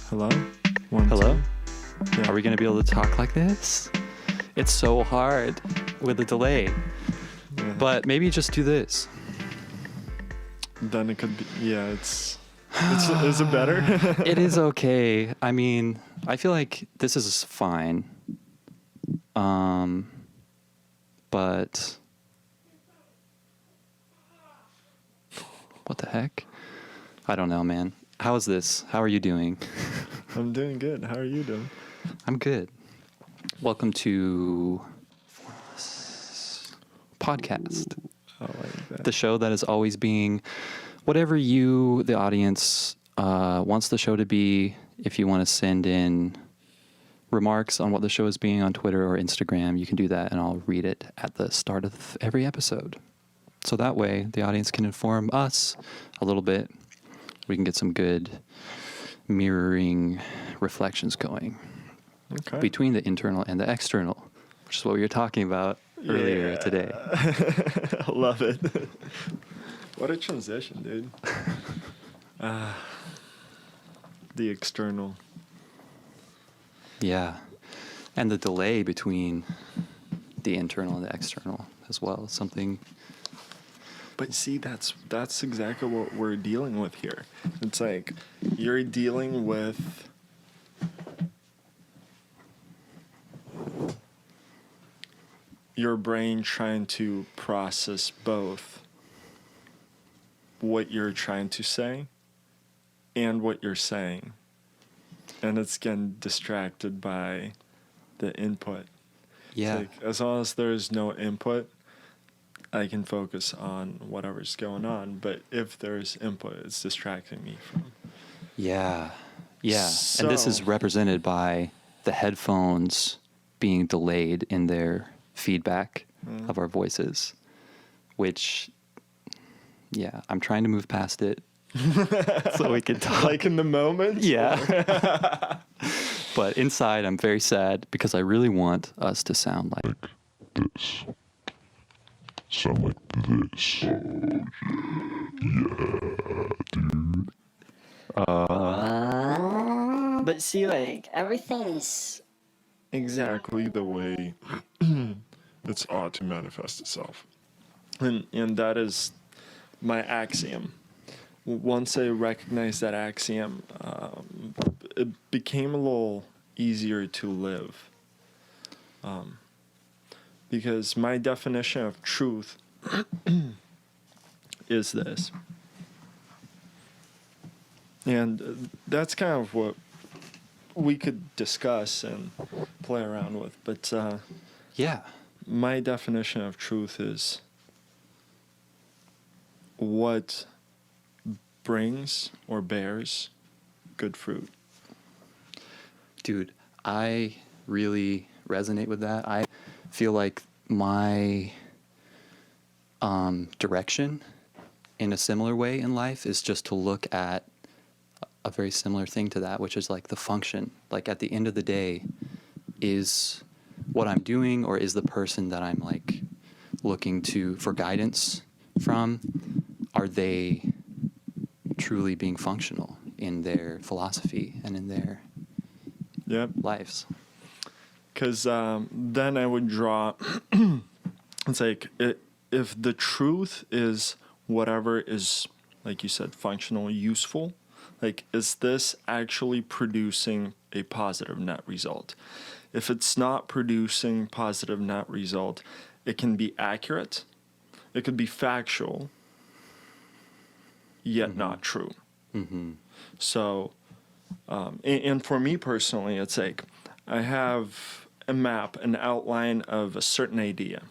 Hello? One, Hello? two. Yeah. Are we going to be able to talk like this? It's so hard with a delay. Yeah. But maybe just do this. Then it could be, yeah, is it better? It is okay. I mean, I feel like this is fine. But what the heck? I don't know, man. How is this? How are you doing? I'm doing good. How are you doing? I'm good. Welcome to Formless Podcast. I like that. The show that is always being whatever you, the audience, wants the show to be. If you want to send in remarks on what the show is being on Twitter or Instagram, you can do that, and I'll read it at the start of every episode. So that way, the audience can inform us a little bit. We can get some good mirroring reflections going between the internal and the external, which is what we were talking about earlier today. I love it. What a transition, dude. The external. Yeah. And the delay between the internal and the external as well. Something. But see, that's exactly what we're dealing with here. It's like you're dealing with your brain trying to process both what you're trying to say and what you're saying. And it's getting distracted by the input. Yeah. It's like, as long as there's no input, I can focus on whatever's going on. But if there's input, it's distracting me from. Yeah. Yeah. So, and this is represented by the headphones being delayed in their feedback of our voices, which, yeah, I'm trying to move past it so we can talk. Like in the moment? Yeah. But inside, I'm very sad because I really want us to sound like this. Sound like this. Yeah, dude. But see, like, everything's Exactly the way it's ought to manifest itself. And that is my axiom. Once I recognized that axiom, it became a little easier to live. Because my definition of truth is this. And that's kind of what we could discuss and play around with. But yeah. my definition of truth is what brings or bears good fruit. Dude, I really resonate with that. I feel like my direction in a similar way in life is just to look at a very similar thing to that, which is like the function. Like at the end of the day, is what I'm doing or is the person that I'm like looking to for guidance from, are they truly being functional in their philosophy and in their lives? Because then I would draw, it's like if the truth is whatever is, like you said, functional, useful, like is this actually producing a positive net result? If it's not producing positive net result, it can be accurate, it could be factual, yet not true. Mm-hmm. So, and for me personally, it's like I have a map, an outline of a certain idea,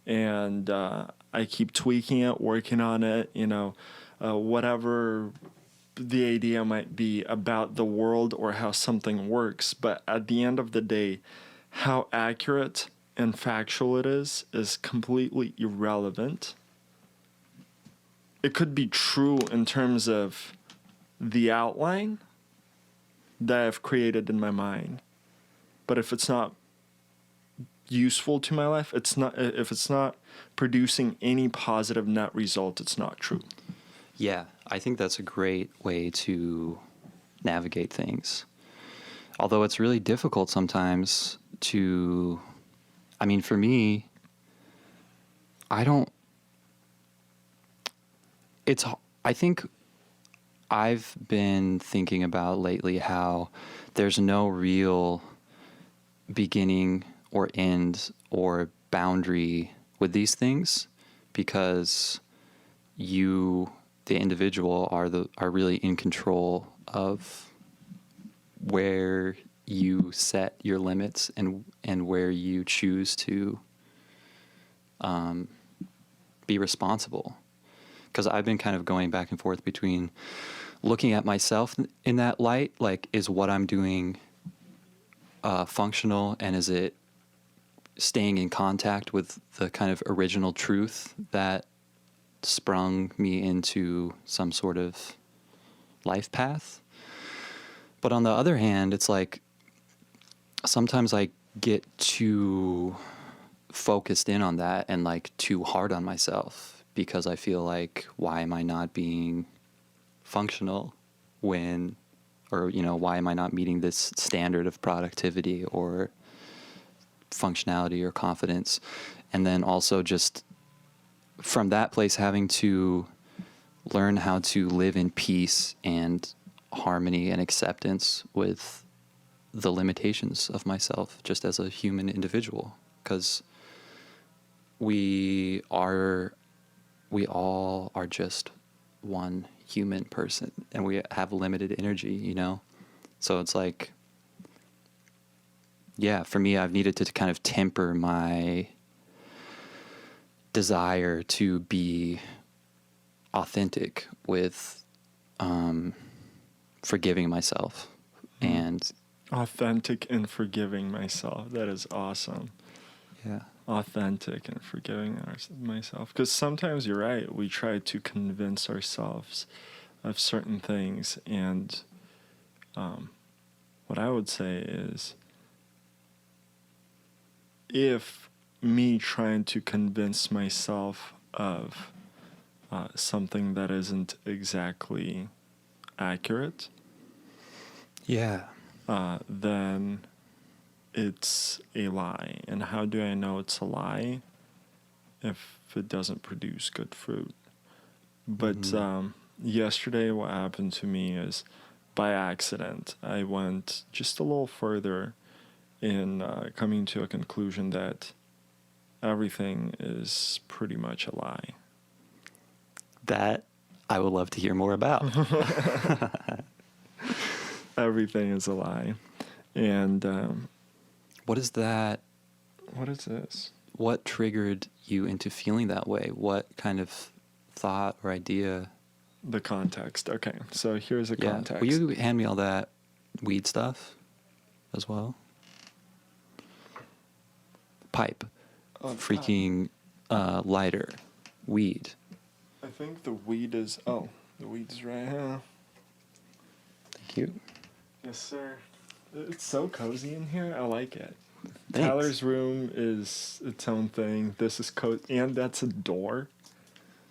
and I keep tweaking it, working on it, whatever the idea might be about the world or how something works. But at the end of the day, how accurate and factual it is completely irrelevant. It could be true in terms of the outline that I've created in my mind, but if it's not useful to my life, if it's not producing any positive net result, it's not true. Yeah, I think that's a great way to navigate things. Although it's really difficult sometimes to, I mean, for me, I think I've been thinking about lately how there's no real beginning or end or boundary with these things, because you, the individual, are really in control of where you set your limits and where you choose to be responsible. Because I've been kind of going back and forth between looking at myself in that light, like, is what I'm doing functional, and is it staying in contact with the kind of original truth that sprung me into some sort of life path. But on the other hand, it's like sometimes I get too focused in on that and like too hard on myself, because I feel like, why am I not being functional when, or, you know, why am I not meeting this standard of productivity or functionality or confidence? And then also just from that place having to learn how to live in peace and harmony and acceptance with the limitations of myself just as a human individual, because we all are just one human person and we have limited energy, you know? So it's like, yeah, for me, I've needed to kind of temper my desire to be authentic with forgiving myself. And authentic and forgiving myself. That is awesome. yeah. Authentic and forgiving myself. Because sometimes you're right. We try to convince ourselves of certain things. And what I would say is, if me trying to convince myself of something that isn't exactly accurate, Yeah. then it's a lie. And how do I know it's a lie? If it doesn't produce good fruit. But yesterday what happened to me is, by accident, I went just a little further in coming to a conclusion that everything is pretty much a lie. That I would love to hear more about. Everything is a lie. And What is that? what is this? What triggered you into feeling that way? What kind of thought or idea? The context. Okay, so here's the context. Will you hand me all that weed stuff as well? Pipe. Freaking lighter. Weed. I think the weed is... Oh, the weed is right here. Thank you. Yes, sir. It's so cozy in here. I like it. Thanks. Tyler's room is its own thing. This is cozy. And that's a door.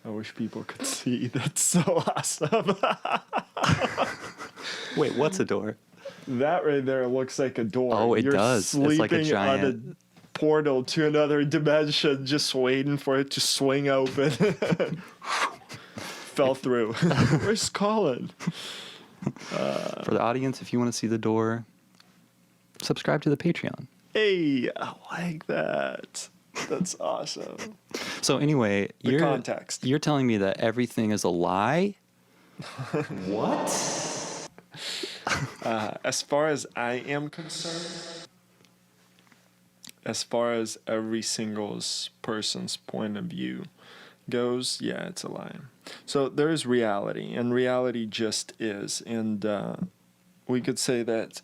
I wish people could see. That's so awesome. Wait, what's a door? That right there looks like a door. Oh, it You're does. It's like a sleeping giant... on a portal to another dimension, just waiting for it to swing open. Fell through. Where's Colin? For the audience, if you want to see the door, subscribe to the Patreon. Hey, I like that. That's awesome. So anyway, The context. You're telling me that everything is a lie? What? As far as I am concerned, as far as every single person's point of view goes, yeah, it's a lie. So there is reality, and reality just is. And we could say that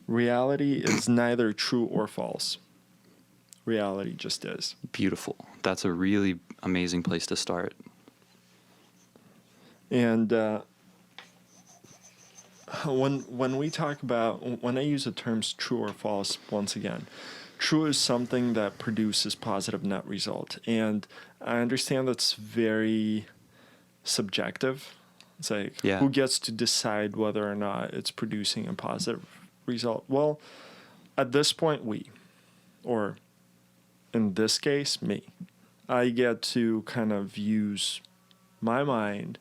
reality is neither true or false. Reality just is. Beautiful. That's a really amazing place to start. And when we talk about, when I use the terms true or false, once again, true is something that produces positive net result. And I understand that's very subjective, It's like, Yeah. who gets to decide whether or not it's producing a positive result? Well, at this point, or in this case, me. I get to kind of use my mind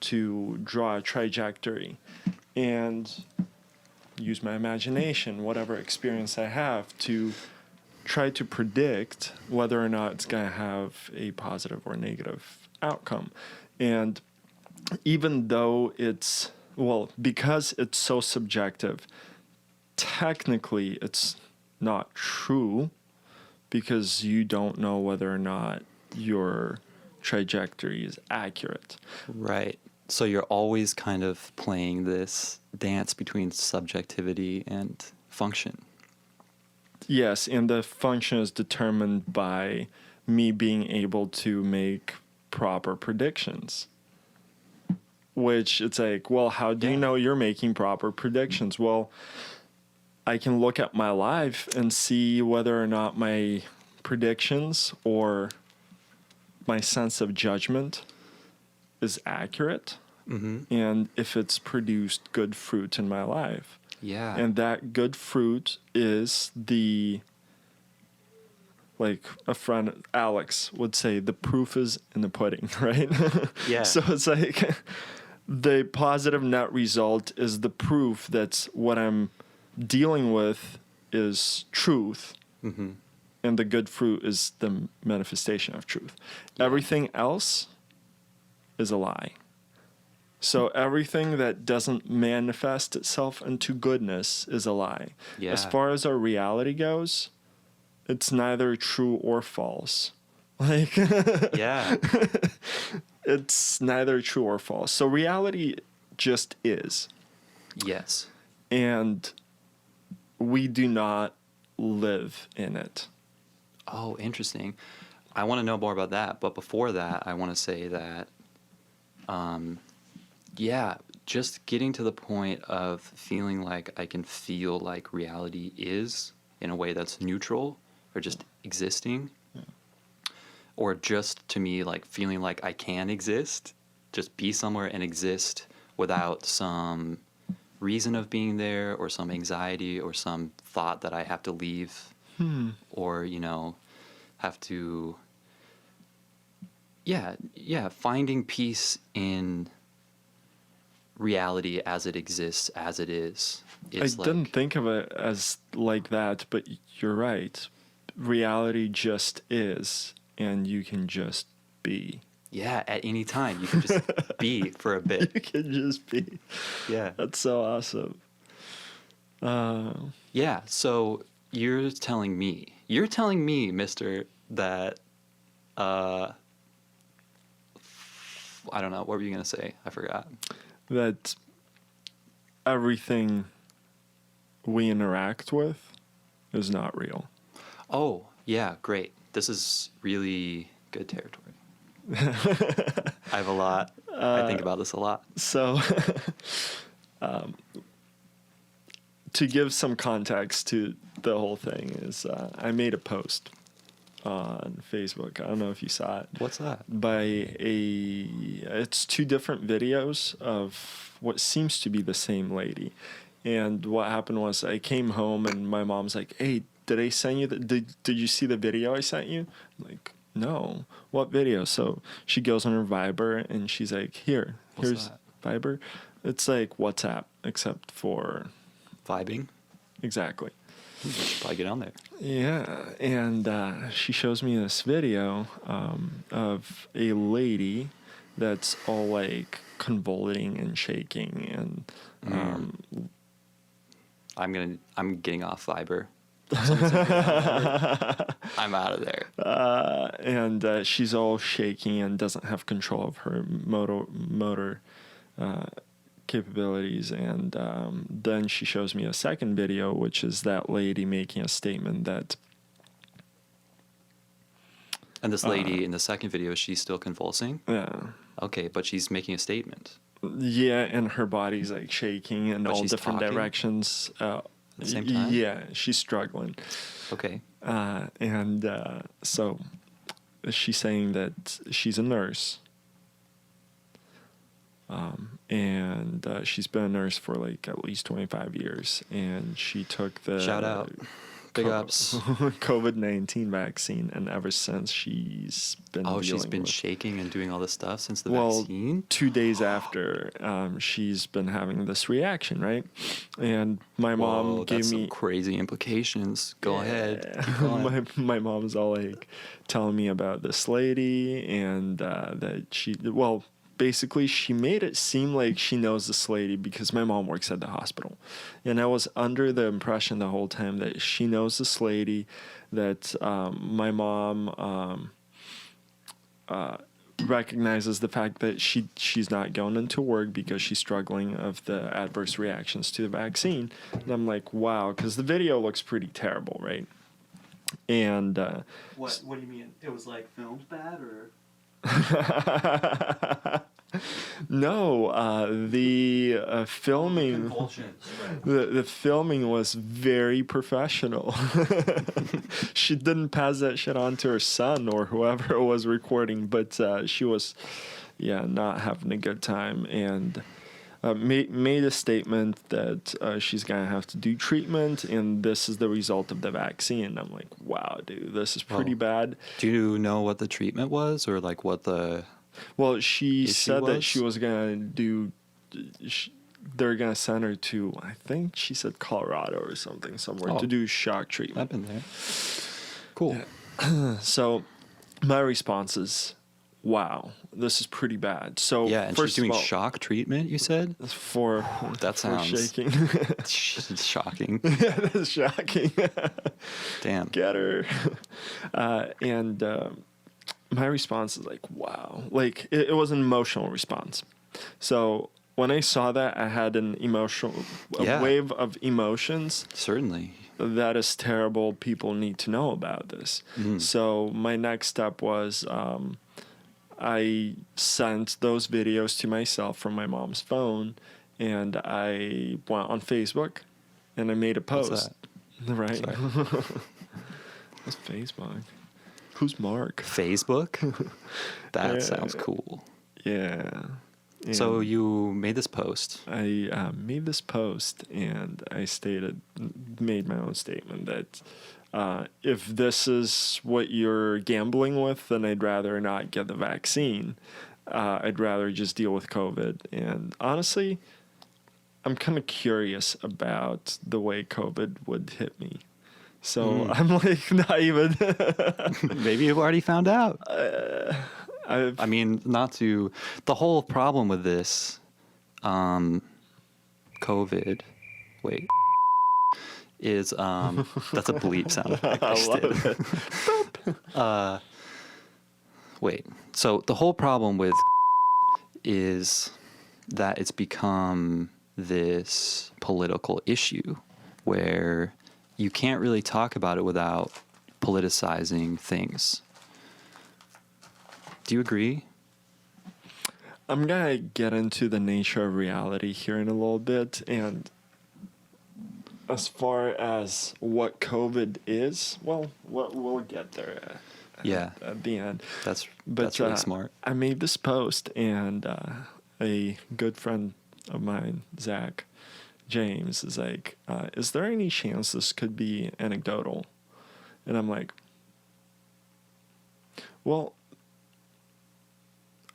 to draw a trajectory and use my imagination, whatever experience I have, to try to predict whether or not it's going to have a positive or negative outcome. And even though because it's so subjective, technically it's not true, because you don't know whether or not your trajectory is accurate. Right. So you're always kind of playing this dance between subjectivity and function. Yes, and the function is determined by me being able to make proper predictions. Which it's like, well, how do you know you're making proper predictions? Well, I can look at my life and see whether or not my predictions or my sense of judgment is accurate, and if it's produced good fruit in my life. Yeah. And that good fruit is like a friend, Alex, would say, the proof is in the pudding, right? Yeah. So it's like the positive net result is the proof that what I'm dealing with is truth, and the good fruit is the manifestation of truth. Yeah. Everything else is a lie. So everything that doesn't manifest itself into goodness is a lie. Yeah. As far as our reality goes, it's neither true or false. Like, Yeah. it's neither true or false. So reality just is. Yes. And we do not live in it. Oh, interesting. I want to know more about that. But before that, I want to say that, just getting to the point of feeling like I can feel like reality is in a way that's neutral or just existing, or just to me, like feeling like I can exist, just be somewhere and exist without some reason of being there or some anxiety or some thought that I have to leave or, have to, finding peace in reality as it exists, as it is. It's didn't think of it as like that, but you're right. Reality just is, and you can just be. Yeah, at any time. You can just be for a bit. You can just be. Yeah. That's so awesome. Yeah, so you're telling me, mister, that, I don't know, what were you going to say? I forgot. That everything we interact with is not real. Oh, yeah, great. This is really good territory. I have a lot. I think about this a lot. So, to give some context to the whole thing is, I made a post on Facebook. I don't know if you saw it. What's that? It's two different videos of what seems to be the same lady. And what happened was I came home and my mom's like, "Hey, did I send you did you see the video I sent you?" I'm like, "No. What video?" So she goes on her Viber and she's like, here's that? Viber. It's like WhatsApp, except for Vibing? exactly. You should probably get on there. Yeah, and she shows me this video of a lady that's all like convulsing and shaking, and I'm getting off Viber. I'm out of there. And she's all shaking and doesn't have control of her motor capabilities, and then she shows me a second video, which is that lady making a statement that. And this lady in the second video, she's still convulsing? Yeah. Okay, but she's making a statement. Yeah, and her body's like shaking in But all she's different talking directions. at the same time? Yeah, she's struggling. Okay. So she's saying that she's a nurse. And she's been a nurse for like at least 25 years, and she took the Shout out. Big ups. COVID-19 vaccine, and ever since she's been She's dealing been with, shaking and doing all this stuff since the well, vaccine? 2 days after, she's been having this reaction, right? And my mom Whoa, gave that's me some crazy implications. Go ahead. Keep going. my mom's all like telling me about this lady, and that basically she made it seem like she knows this lady because my mom works at the hospital, and I was under the impression the whole time that she knows this lady, that my mom recognizes the fact that she's not going into work because she's struggling of the adverse reactions to the vaccine. And I'm like, wow, because the video looks pretty terrible, right? And What do you mean? It was like filmed bad or? no, the filming, the filming was very professional. She didn't pass that shit on to her son or whoever was recording, but she was, not having a good time, and made a statement that she's gonna have to do treatment, and this is the result of the vaccine. I'm like, wow, dude, this is pretty bad. Do you know what the treatment was, or like what the? Well, she said that was? she was gonna do. They're gonna send her to, I think she said Colorado or somewhere to do shock treatment. I've been there. Cool. So, my response is, "Wow, this is pretty bad." So Yeah, and first she's doing of all, shock treatment, you said? for That for sounds shaking. shocking. Yeah, that's shocking. Damn. Get her. And my response is like, wow. Like, it was an emotional response. So when I saw that, I had a wave of emotions. Certainly. That is terrible. People need to know about this. So my next step was I sent those videos to myself from my mom's phone, and I went on Facebook, and I made a post. What's that? Right? Sorry. What's Facebook? Who's Mark? Facebook? That Yeah. sounds cool. Yeah. So And you made this post. I made this post, and I made my own statement that if this is what you're gambling with, then I'd rather not get the vaccine. I'd rather just deal with COVID. And honestly, I'm kind of curious about the way COVID would hit me. So I'm like not even. Maybe you've already found out. I've I mean, the whole problem with this, COVID, wait, is, that's a bleep sound effect. I just did. love it. Wait, so the whole problem with is that it's become this political issue where you can't really talk about it without politicizing things. Do you agree? I'm gonna get into the nature of reality here in a little bit, and as far as what COVID is, well, we'll get there. At the end. That's But really smart. I made this post, and a good friend of mine, Zach James, is like, is there any chance this could be anecdotal? And I'm like, well,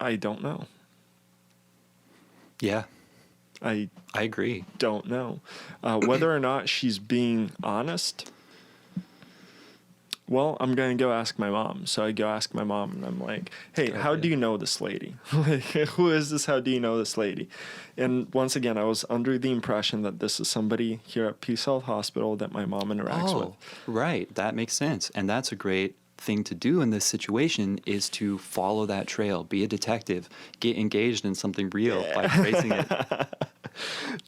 I don't know. Yeah, I I agree. don't know. Whether or not she's being honest, well, I'm going to go ask my mom. So I go ask my mom, and I'm like, hey, Good how idea. do you know this lady? Like, who is this? How do you know this lady? And once again, I was under the impression that this is somebody here at Peace Health Hospital that my mom interacts with. Oh, right. That makes sense. And that's a great thing to do in this situation is to follow that trail, be a detective, get engaged in something real by tracing it.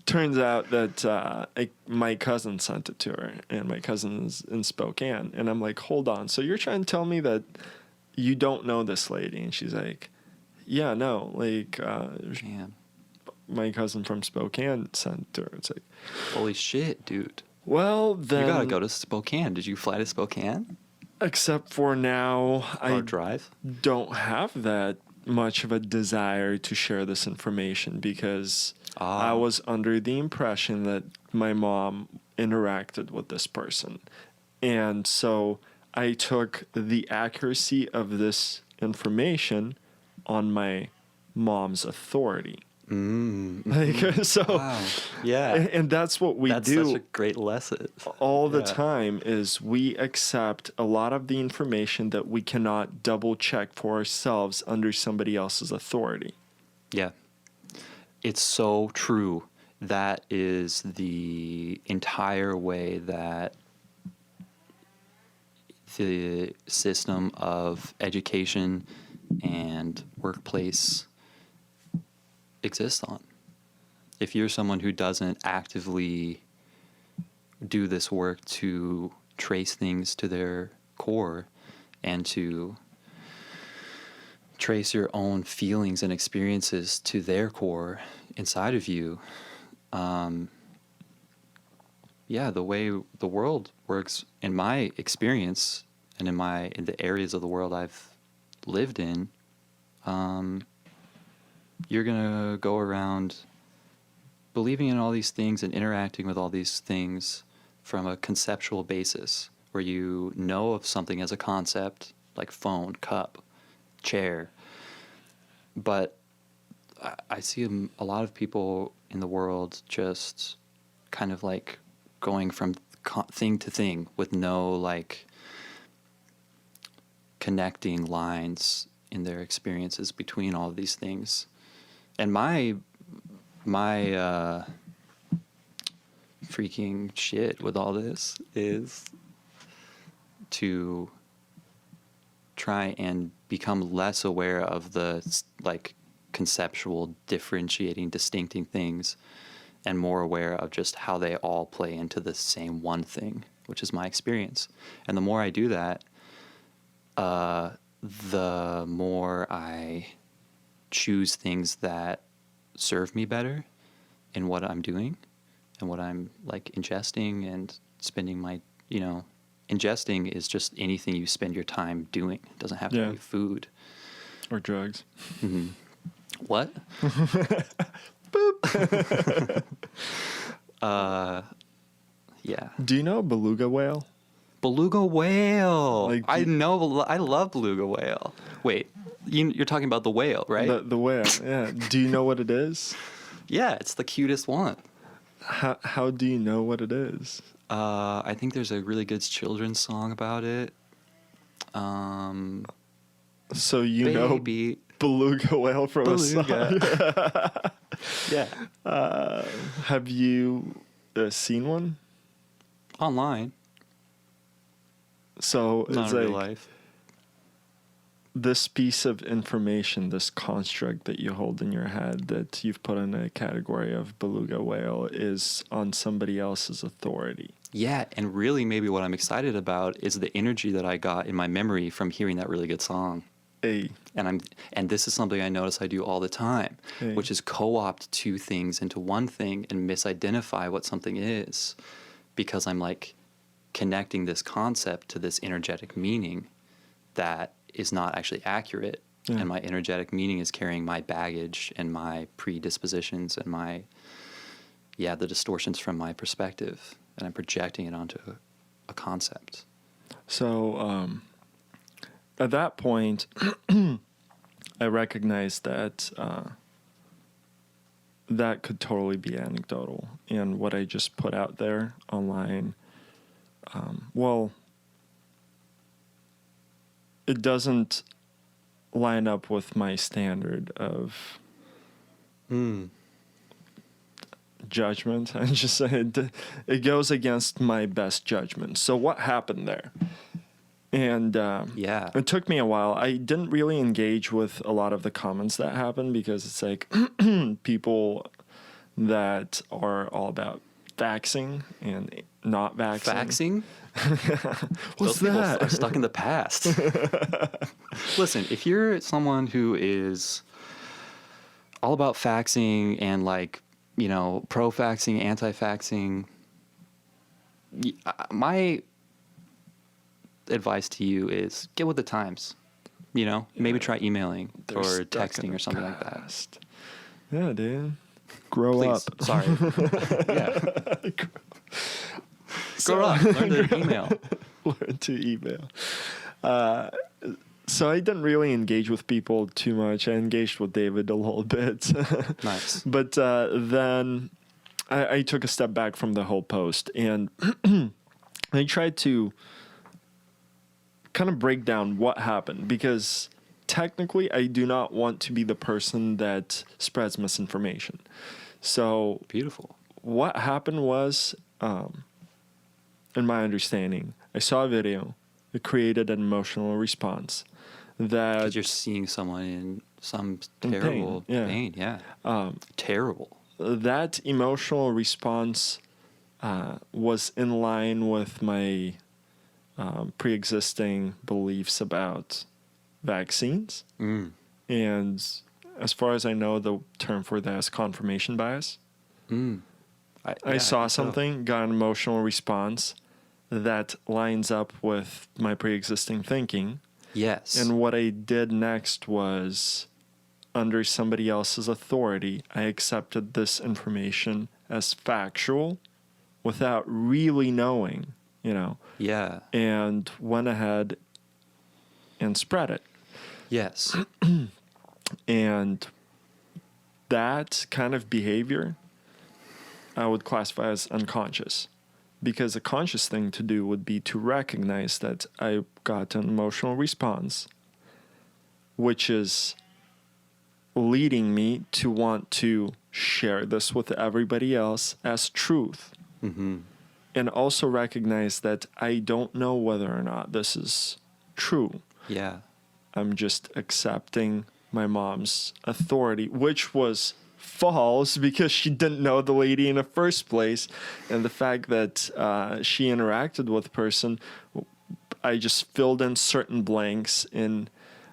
Turns out that my cousin sent it to her, and my cousin's in Spokane. And I'm like, hold on. So you're trying to tell me that you don't know this lady? And she's like, yeah, no. Like, Man, my cousin from Spokane sent to her. It's like, holy shit, dude. well, then. You gotta go to Spokane. Did you fly to Spokane? Except for now, Or I drive? don't have that much of a desire to share this information because I was under the impression that my mom interacted with this person. And so I took the accuracy of this information on my mom's authority. So, wow. Yeah. and that's what we That's do such a great lesson. all the Yeah. time is we accept a lot of the information that we cannot double check for ourselves under somebody else's authority. Yeah. It's so true. That is the entire way that the system of education and workplace exists on. If you're someone who doesn't actively do this work to trace things to their core and to trace your own feelings and experiences to their core inside of you, the way the world works, in my experience and in the areas of the world I've lived in, you're gonna go around believing in all these things and interacting with all these things from a conceptual basis, where you know of something as a concept, like phone, cup, chair. But I see a lot of people in the world just kind of like going from thing to thing with no like connecting lines in their experiences between all of these things. And my freaking shit with all this is to try and become less aware of the like conceptual differentiating, distincting things, and more aware of just how they all play into the same one thing, which is my experience. And the more I do that, the more I choose things that serve me better in what I'm doing and what I'm like ingesting and spending my, ingesting is just anything you spend your time doing. It doesn't have to be food. Or drugs. Mm-hmm. What? Boop. Yeah. Do you know a beluga whale? Beluga whale. Like, I know. I love beluga whale. Wait, you're talking about the whale, right? The whale, yeah. Do you know what it is? Yeah, it's the cutest one. How do you know what it is? I think there's a really good children's song about it. So you Baby. know beluga whale from a song? Yeah. Have you seen one? Online. So Not it's in like real life. this piece of information, this construct that you hold in your head that you've put in a category of beluga whale is on somebody else's authority. Yeah, and really maybe what I'm excited about is the energy that I got in my memory from hearing that really good song. Hey. And this is something I notice I do all the time, which is co-opt two things into one thing and misidentify what something is, because I'm like connecting this concept to this energetic meaning that is not actually accurate. Yeah. And my energetic meaning is carrying my baggage and my predispositions and the distortions from my perspective, and I'm projecting it onto a concept. So at that point, I recognized that that could totally be anecdotal. And what I just put out there online, it doesn't line up with my standard of judgment. I just said it goes against my best judgment. So what happened there? And it took me a while. I didn't really engage with a lot of the comments that happened because it's like people that are all about vaxing and not vaxing. Vaxing? What's Those that? people are stuck in the past. Listen, if you're someone who is all about faxing and like, pro-faxing, anti-faxing, my advice to you is get with the times. Maybe try emailing They're or stuck in texting the or something like that. past. Yeah, dude. Grow Please. up. Sorry. Yeah. So- Grow up. Learn to email. Learn to email. So I didn't really engage with people too much. I engaged with David a little bit. Nice. But then I took a step back from the whole post and I tried to kind of break down what happened, because technically I do not want to be the person that spreads misinformation. So Beautiful. what happened was, in my understanding, I saw a video. It created an emotional response that Because you're seeing someone in some In pain, terrible yeah. pain. Yeah. Terrible. that emotional response was in line with my pre-existing beliefs about vaccines. Mm. And as far as I know, the term for that is confirmation bias. Mm. I saw think so. something, got an emotional response that lines up with my pre-existing thinking. Yes. And what I did next was, under somebody else's authority, I accepted this information as factual without really knowing, Yeah. and went ahead and spread it. Yes. And that kind of behavior I would classify as unconscious, because a conscious thing to do would be to recognize that I got an emotional response, which is leading me to want to share this with everybody else as truth. Mm-hmm. And also recognize that I don't know whether or not this is true. Yeah. I'm just accepting my mom's authority, which was false because she didn't know the lady in the first place. And the fact that she interacted with the person, I just filled in certain blanks in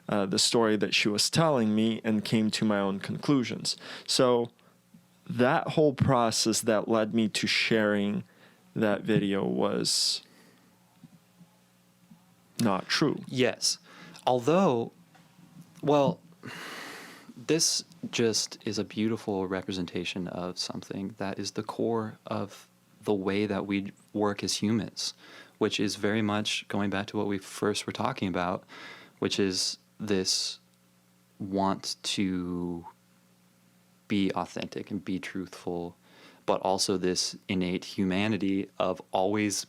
the story that she was telling me and came to my own conclusions. So that whole process that led me to sharing that video was not true. Yes. Although, well, this just is a beautiful representation of something that is the core of the way that we work as humans, which is very much going back to what we first were talking about, which is this want to be authentic and be truthful, but also this innate humanity of always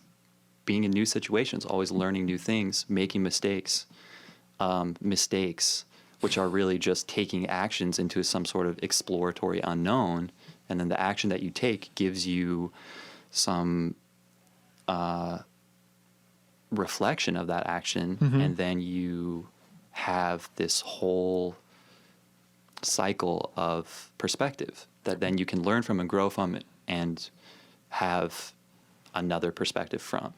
being in new situations, always learning new things, making mistakes, which are really just taking actions into some sort of exploratory unknown, and then the action that you take gives you some reflection of that action, and then you have this whole cycle of perspective that then you can learn from and grow from it and have another perspective from.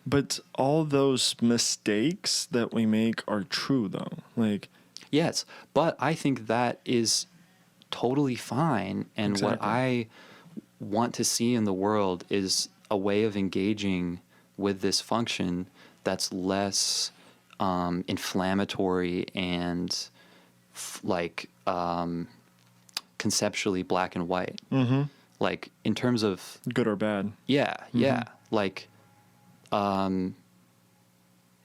But all those mistakes that we make are true, though. Like, Yes, but I think that is totally fine. And what Exactly. I want to see in the world is a way of engaging with this function that's less inflammatory and conceptually black and white. Like in terms of good or bad. yeah, like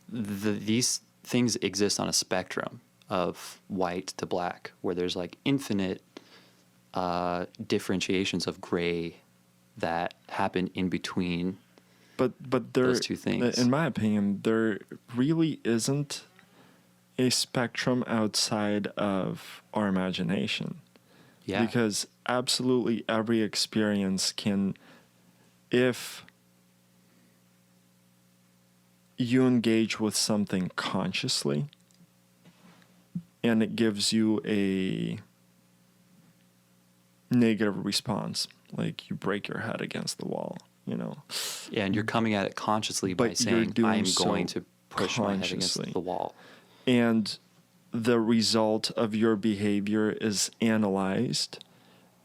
these things exist on a spectrum of white to black, where there's like infinite differentiations of gray that happen in between. But there, Those two things. in my opinion, there really isn't a spectrum outside of our imagination. Yeah. Because absolutely every experience can, if you engage with something consciously and it gives you a negative response, like you break your head against the wall, Yeah, and you're coming at it consciously by But you're saying, doing I'm so going to push my head consciously. against the wall. And the result of your behavior is analyzed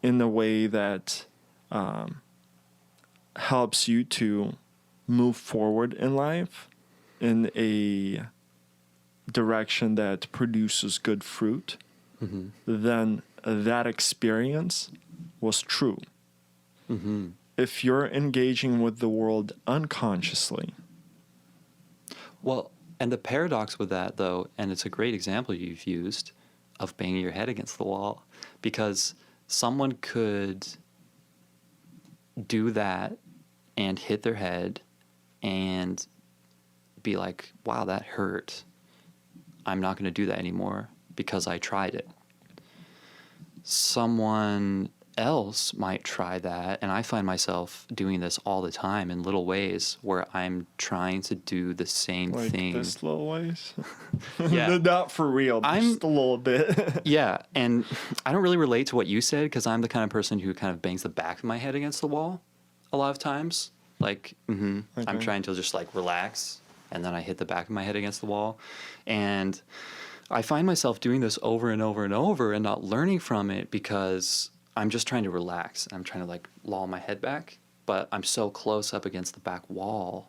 in a way that helps you to move forward in life in a direction that produces good fruit, then that experience was true. If you're engaging with the world unconsciously, Well, and the paradox with that, though, and it's a great example you've used of banging your head against the wall, because someone could do that and hit their head and be like, wow, that hurt. I'm not going to do that anymore because I tried it. Someone else might try that, and I find myself doing this all the time in little ways where I'm trying to do the same like thing. this little ways. Yeah. Not for real, but just a little bit. Yeah, and I don't really relate to what you said because I'm the kind of person who kind of bangs the back of my head against the wall a lot of times. Like, I'm Okay. trying to just like relax, and then I hit the back of my head against the wall. And I find myself doing this over and over and over and not learning from it because I'm just trying to relax. I'm trying to like loll my head back, but I'm so close up against the back wall,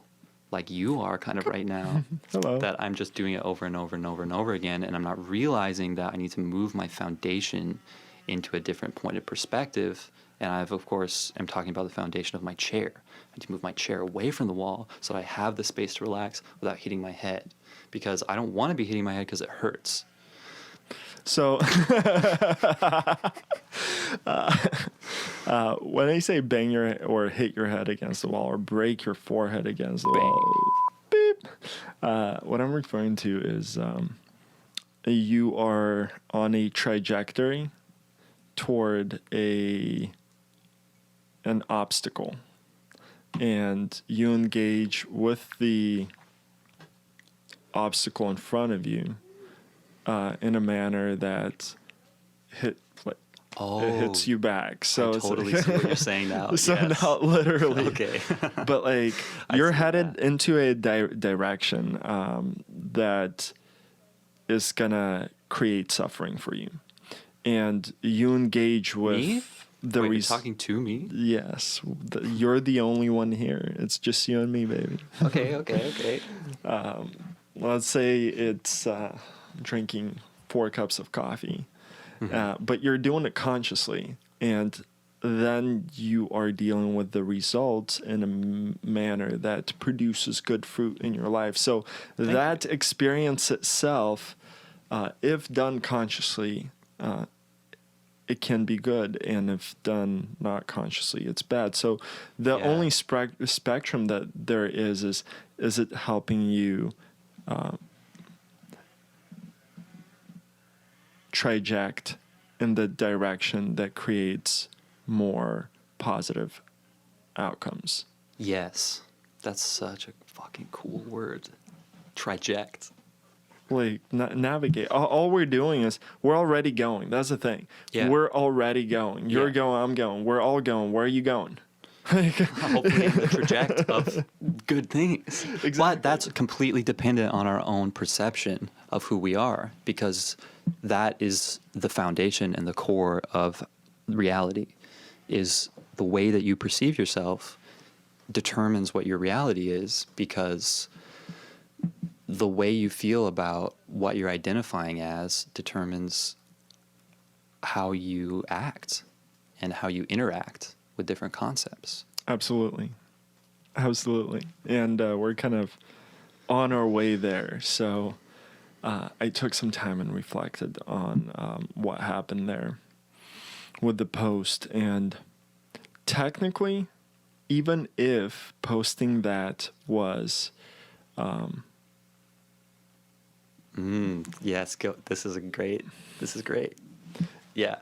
like you are kind of right now, Hello. that I'm just doing it over and over and over and over again, and I'm not realizing that I need to move my foundation into a different point of perspective. And I've, of course, am talking about the foundation of my chair. I need to move my chair away from the wall so that I have the space to relax without hitting my head, because I don't want to be hitting my head because it hurts. So, when I say bang your or hit your head against the wall or break your forehead against the wall, beep, what I'm referring to is you are on a trajectory toward an obstacle, and you engage with the obstacle in front of you in a manner that it hits you back. So I totally see what you're saying now. So Yes. not literally. Okay. But like I you're see headed that. into a direction that is gonna create suffering for you, and you engage with Me? the Wait, you're talking to me? Yes, you're the only one here. It's just you and me, baby. Okay. Let's say it's drinking 4 cups of coffee, but you're doing it consciously, and then you are dealing with the results in a manner that produces good fruit in your life. So that experience itself, if done consciously, it can be good, and if done not consciously, it's bad. So the only spectrum that there is it helping you traject in the direction that creates more positive outcomes. Yes. That's such a fucking cool word. Traject. Like navigate. All we're doing is we're already going. That's the thing. Yeah. We're already going. You're Yeah. going. I'm going. We're all going. Where are you going? Hopefully in the traject of good things. Exactly. But that's completely dependent on our own perception of who we are, because that is the foundation and the core of reality. Is the way that you perceive yourself determines what your reality is, because the way you feel about what you're identifying as determines how you act and how you interact with different concepts. Absolutely. And we're kind of on our way there. So I took some time and reflected on what happened there with the post. And technically, even if posting that was... Yes, go. This is great. Yeah.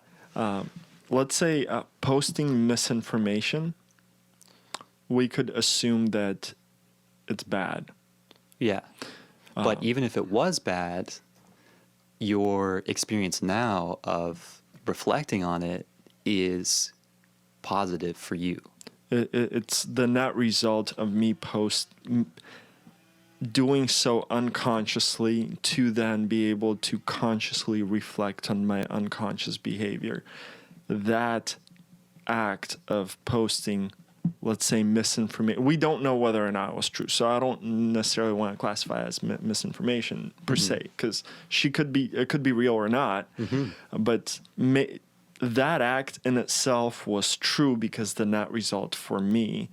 let's say posting misinformation, we could assume that it's bad. Yeah. But even if it was bad, your experience now of reflecting on it is positive for you. It's the net result of me doing so unconsciously to then be able to consciously reflect on my unconscious behavior. That act of posting let's say, misinformation. We don't know whether or not it was true, so I don't necessarily want to classify it as misinformation per se, because it could be real or not. But that act in itself was true because the net result for me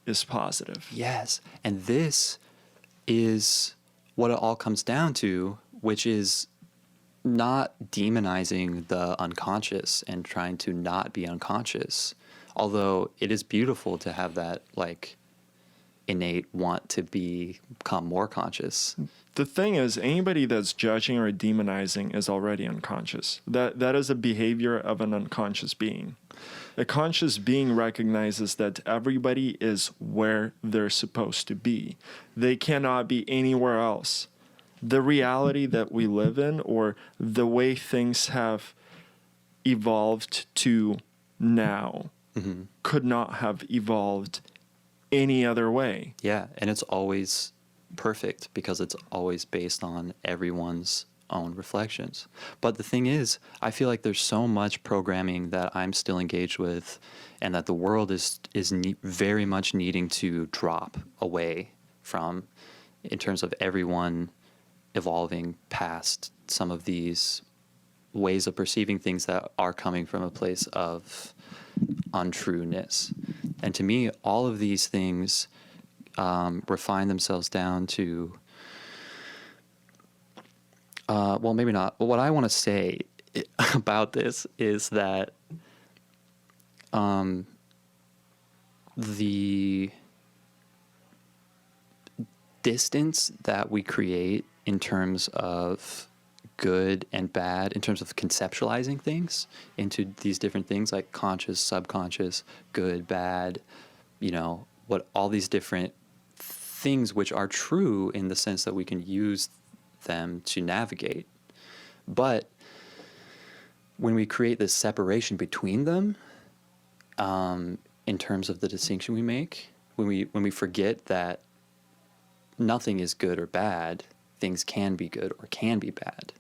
is positive. Yes. And this is what it all comes down to, which is not demonizing the unconscious and trying to not be unconscious. Although it is beautiful to have that like innate want to become more conscious. The thing is, anybody that's judging or demonizing is already unconscious. That is a behavior of an unconscious being. A conscious being recognizes that everybody is where they're supposed to be. They cannot be anywhere else. The reality that we live in, or the way things have evolved to now, could not have evolved any other way. Yeah, and it's always perfect because it's always based on everyone's own reflections. But the thing is, I feel like there's so much programming that I'm still engaged with, and that the world is very much needing to drop away from, in terms of everyone evolving past some of these ways of perceiving things that are coming from a place of untrueness. And to me, all of these things refine themselves down to, well, maybe not. But what I want to say about this is that the distance that we create in terms of good and bad, in terms of conceptualizing things into these different things like conscious, subconscious, good, bad, what all these different things which are true in the sense that we can use them to navigate. But when we create this separation between them, in terms of the distinction we make, when we forget that nothing is good or bad, things can be good or can be bad.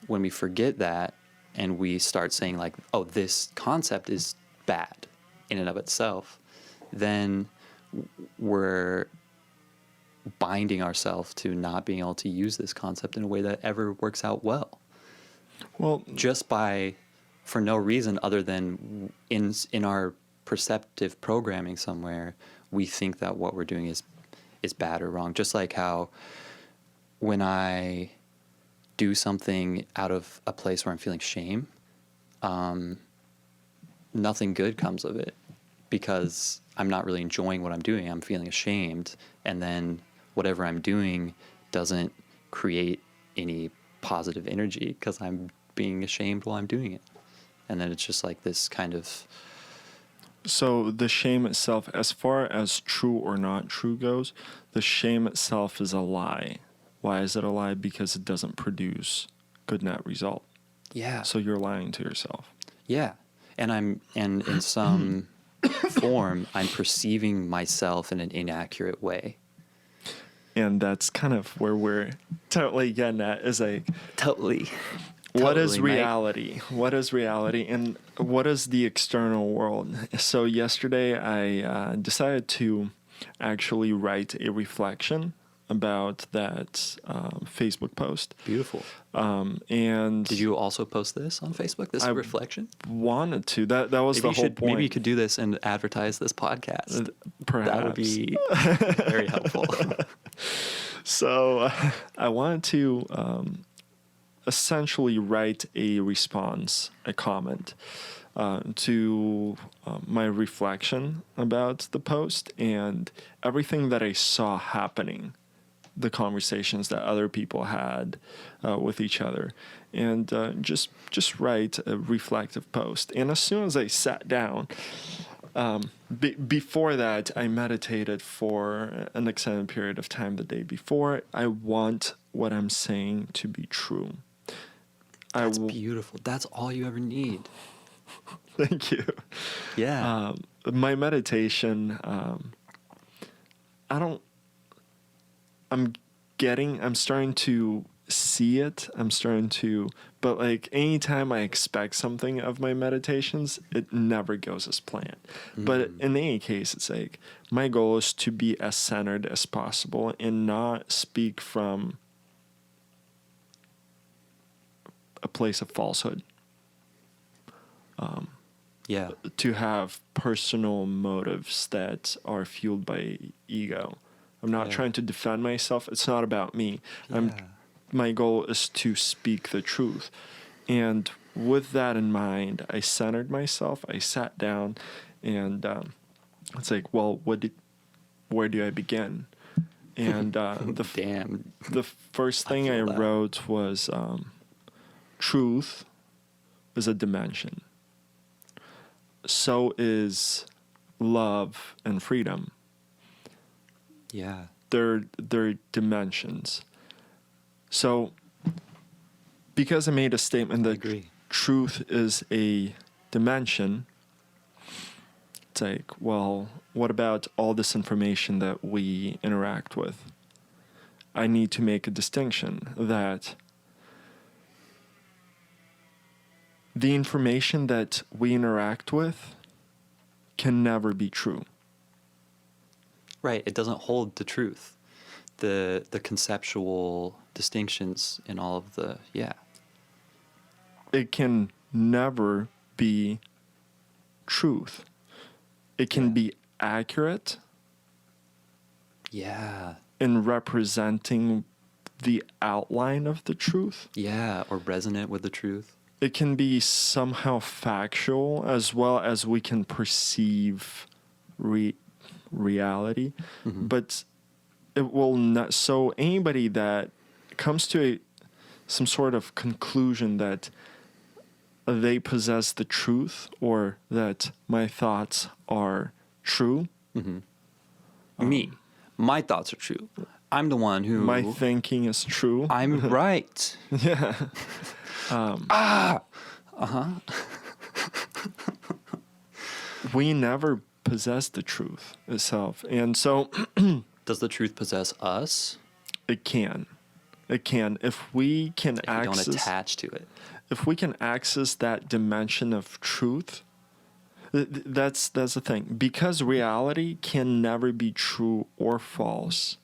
When we forget that and we start saying like, oh, this concept is bad in and of itself, then we're binding ourselves to not being able to use this concept in a way that ever works out well. Well, Just for no reason other than in our perceptive programming somewhere, we think that what we're doing is bad or wrong. Just like how when I do something out of a place where I'm feeling shame, nothing good comes of it because I'm not really enjoying what I'm doing. I'm feeling ashamed, and then whatever I'm doing doesn't create any positive energy because I'm being ashamed while I'm doing it. And then it's just like this kind of... So the shame itself, as far as true or not true goes, the shame itself is a lie. Why is it a lie? Because it doesn't produce good net result. Yeah. So you're lying to yourself. Yeah. And in some form, I'm perceiving myself in an inaccurate way. And that's kind of where we're totally getting at, is like, Totally. what is Totally, mate. reality? What is reality? And what is the external world? So yesterday I decided to actually write a reflection about that Facebook post. Beautiful. And Did you also post this on Facebook, this reflection? wanted to. That was the whole point. Maybe you could do this and advertise this podcast. Perhaps. That would be very helpful. So I wanted to essentially write a response, a comment to my reflection about the post and everything that I saw happening, the conversations that other people had with each other, and just write a reflective post. And as soon as I sat down, before that, I meditated for an extended period of time the day before. I want what I'm saying to be true. That's beautiful. That's all you ever need. Thank you. Yeah. My meditation, I'm starting to see it. I'm starting to, but like anytime I expect something of my meditations, it never goes as planned. But in any case, it's like my goal is to be as centered as possible and not speak from a place of falsehood. Yeah. To have personal motives that are fueled by ego. I'm not trying to defend myself. It's not about me. My goal is to speak the truth. And with that in mind, I centered myself. I sat down and it's like, well, where do I begin? And the first thing I wrote was truth is a dimension. So is love and freedom. Yeah. They're dimensions. So because I made a statement that truth is a dimension, it's like, well, what about all this information that we interact with? I need to make a distinction that the information that we interact with can never be true. Right. It doesn't hold the truth. The conceptual distinctions in all of the, It can never be truth. It can be accurate. Yeah. In representing the outline of the truth. Yeah, or resonant with the truth. It can be somehow factual as well as we can perceive reality. But it will not. So anybody that comes to some sort of conclusion that they possess the truth or that my thoughts are true. Me. My thoughts are true. I'm the one who... My thinking is true. I'm right. Yeah. We never possess the truth itself. And so... Does the truth possess us? It can. It can. If we can access... If we don't attach to it. If we can access that dimension of truth, that's the thing. Because reality can never be true or false,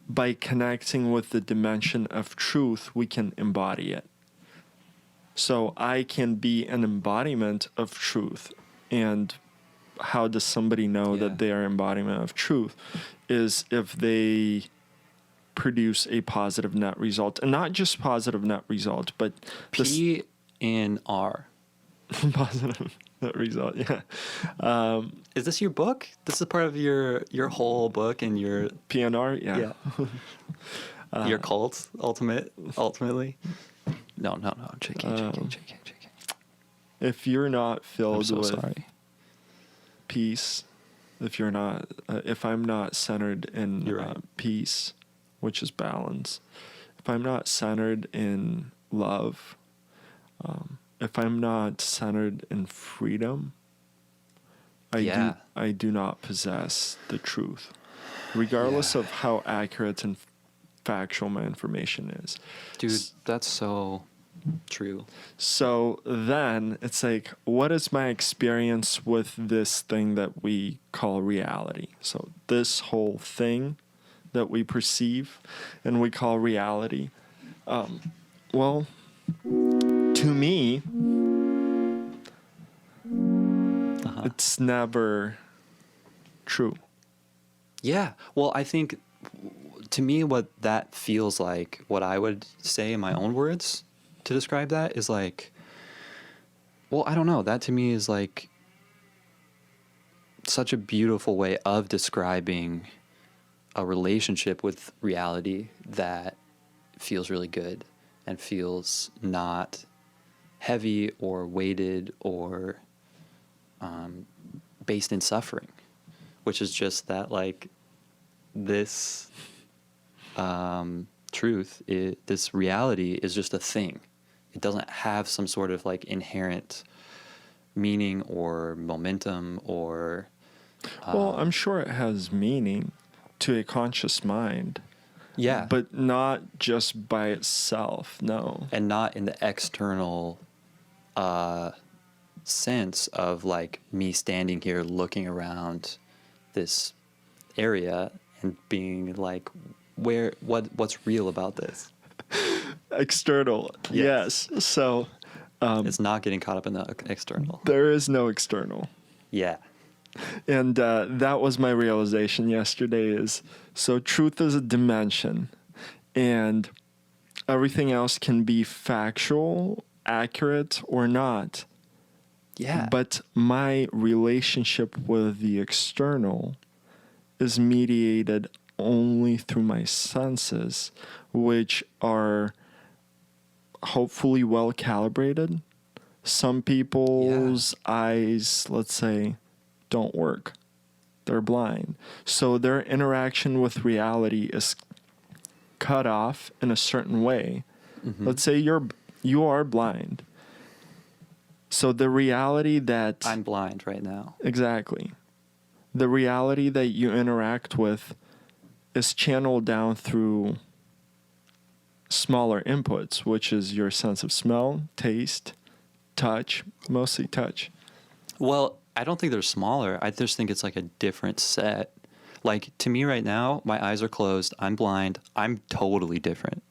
by connecting with the dimension of truth, we can embody it. So I can be an embodiment of truth. And how does somebody know that they are embodiment of truth? Is if they produce a positive net result. And not just positive net result, but... P and R. Positive net result, yeah. Is this your book? This is part of your whole book and your... PNR, yeah. Your cult, ultimately? No. JK. If you're not filled I'm so with sorry. peace, if I'm not centered in You're right. peace, which is balance, if I'm not centered in love, if I'm not centered in freedom, I do not possess the truth, regardless of how accurate and factual my information is. Dude, that's so true. So then it's like, what is my experience with this thing that we call reality? So this whole thing that we perceive and we call reality. Well, to me, it's never true. Yeah. Well, I think to me what that feels like, what I would say in my own words to describe that is like, well, I don't know. That to me is like such a beautiful way of describing a relationship with reality that feels really good and feels not heavy or weighted or based in suffering, which is just that like this truth, this reality is just a thing. It doesn't have some sort of like inherent meaning or momentum or... Well, I'm sure it has meaning to a conscious mind. Yeah. But not just by itself, no. And not in the external sense of like me standing here looking around this area and being like, what's real about this? External, yes. So It's not getting caught up in the external. there is no external. Yeah. And that was my realization yesterday is, so truth is a dimension, and everything else can be factual, accurate, or not. Yeah. But my relationship with the external is mediated only through my senses, which are hopefully well calibrated. Some people's eyes, let's say, don't work. They're blind. So their interaction with reality is cut off in a certain way. Mm-hmm. Let's say you are blind. So the reality that I'm blind right now. exactly. The reality that you interact with is channeled down through smaller inputs, which is your sense of smell, taste, touch, mostly touch. Well, I don't think they're smaller. I just think it's like a different set. Like to me right now, my eyes are closed. I'm blind. I'm totally different.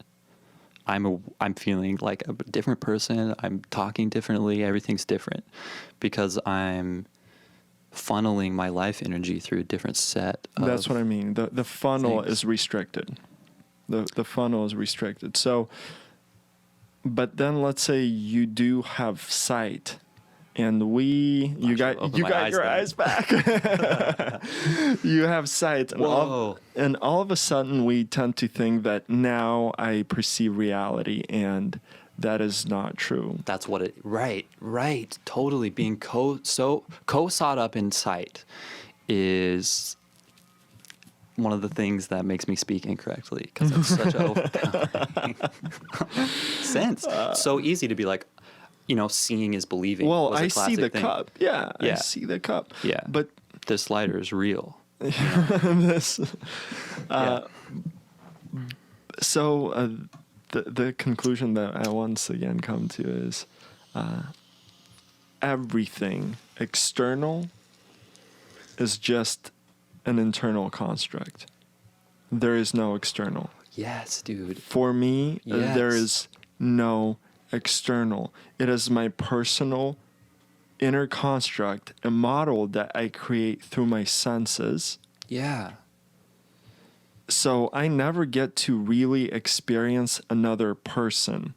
I'm feeling like a different person. I'm talking differently. Everything's different because I'm funneling my life energy through a different set of That's what I mean. The funnel things. is restricted. The funnel is restricted. So, but then let's say you do have sight, and you got your eyes back. You have sight, and all of a sudden we tend to think that now I perceive reality, and that is not true. That's what it. Right. Totally being co-sought up in sight is one of the things that makes me speak incorrectly because it's such a overpowering sense. So easy to be like, seeing is believing. Well, was a I see classic the thing. cup. Yeah, I see the cup. Yeah, but this lighter is real. this. Yeah. So the conclusion that I once again come to is everything external is just an internal construct. There is no external. Yes, dude. For me, Yes. there is no external. It is my personal inner construct, a model that I create through my senses. Yeah. So I never get to really experience another person.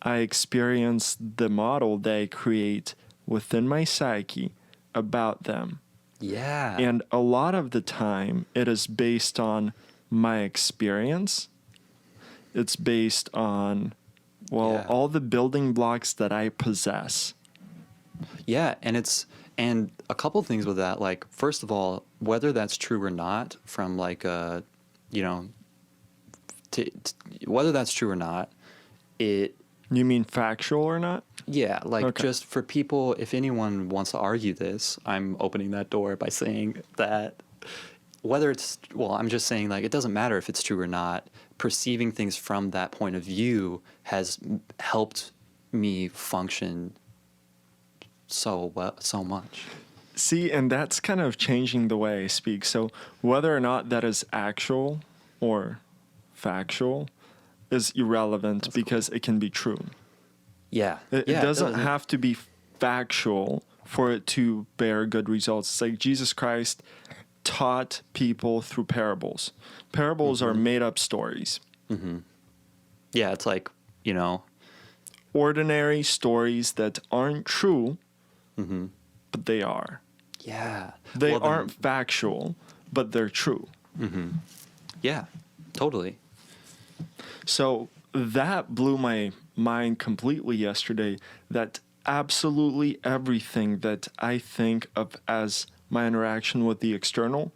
I experience the model that I create within my psyche about them. Yeah. And a lot of the time, it is based on my experience. It's based on, all the building blocks that I possess. Yeah, and a couple things with that. Like, first of all, whether that's true or not, from like whether that's true or not, it. You mean factual or not? Yeah, like Okay. just for people, if anyone wants to argue this, I'm opening that door by saying that I'm just saying like it doesn't matter if it's true or not. Perceiving things from that point of view has helped me function so much. See, and that's kind of changing the way I speak. So whether or not that is actual or factual is irrelevant because it can be true. Yeah. It doesn't have to be factual for it to bear good results. It's like Jesus Christ taught people through parables. Parables are made up stories. Mm-hmm. Yeah, it's like, Ordinary stories that aren't true, mm-hmm. but they are. Yeah. They Well, then- aren't factual, but they're true. Mm-hmm. Yeah, totally. So that blew my mind completely yesterday, that absolutely everything that I think of as my interaction with the external,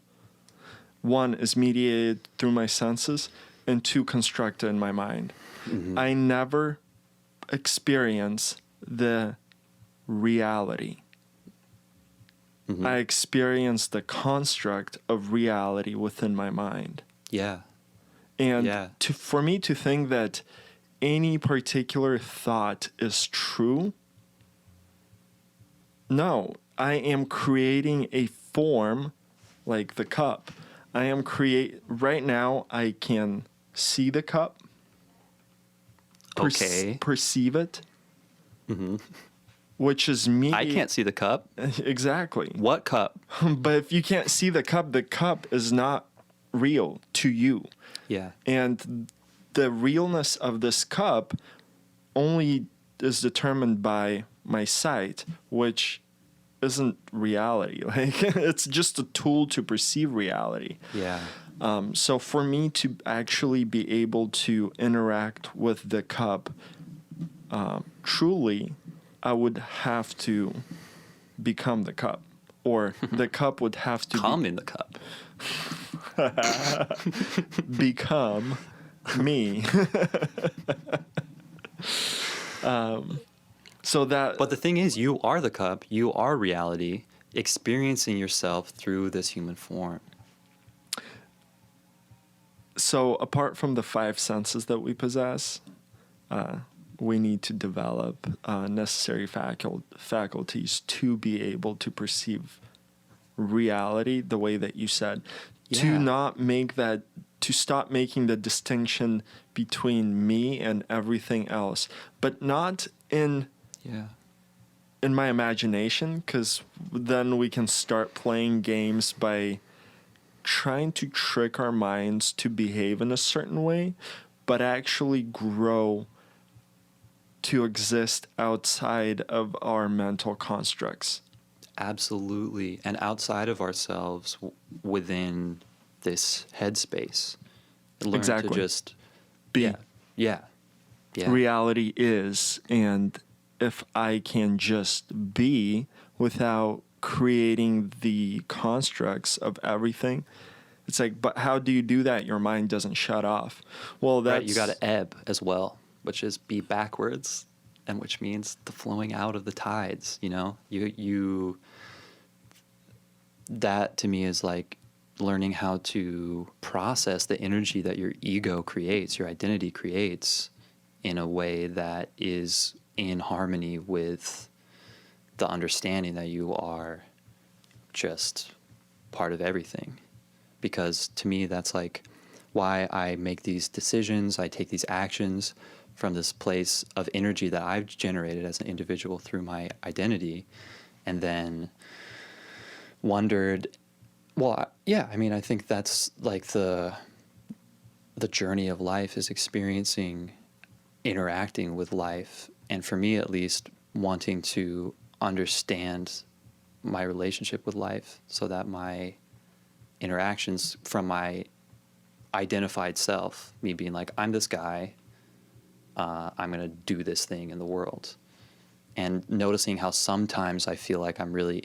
one, is mediated through my senses, and two, constructed in my mind. Mm-hmm. I never experience the reality. Mm-hmm. I experience the construct of reality within my mind. Yeah. And Yeah. for me to think that any particular thought is true, no, I am creating a form like the cup. Right now I can see the cup, Okay. perceive it, which is me. I can't see the cup. Exactly. What cup? But if you can't see the cup is not real to you. Yeah. And the realness of this cup only is determined by my sight, which isn't reality. Like, it's just a tool to perceive reality. Yeah. So for me to actually be able to interact with the cup truly, I would have to become the cup, or the cup would have to Come in the cup. become me. So that. But the thing is, you are the cup. You are reality, experiencing yourself through this human form. So apart from the 5 senses that we possess, we need to develop necessary faculties to be able to perceive reality the way that you said. Yeah. To stop making the distinction between me and everything else, but not in my imagination, because then we can start playing games by trying to trick our minds to behave in a certain way, but actually grow to exist outside of our mental constructs. Absolutely. And outside of ourselves, within this headspace. Learn Exactly. to just Be. Yeah. Reality is, and if I can just be without creating the constructs of everything, it's like, but how do you do that? Your mind doesn't shut off. Well, that's... Right, you got to ebb as well, which is be backwards, and which means the flowing out of the tides, you know? You that to me is like learning how to process the energy that your ego creates, your identity creates, in a way that is in harmony with the understanding that you are just part of everything. Because to me, that's like why I make these decisions, I take these actions from this place of energy that I've generated as an individual through my identity, and then wondered, well, yeah, I mean, I think that's like the journey of life is experiencing, interacting with life, and for me at least, wanting to understand my relationship with life so that my interactions from my identified self, me being like, I'm this guy, I'm going to do this thing in the world. And noticing how sometimes I feel like I'm really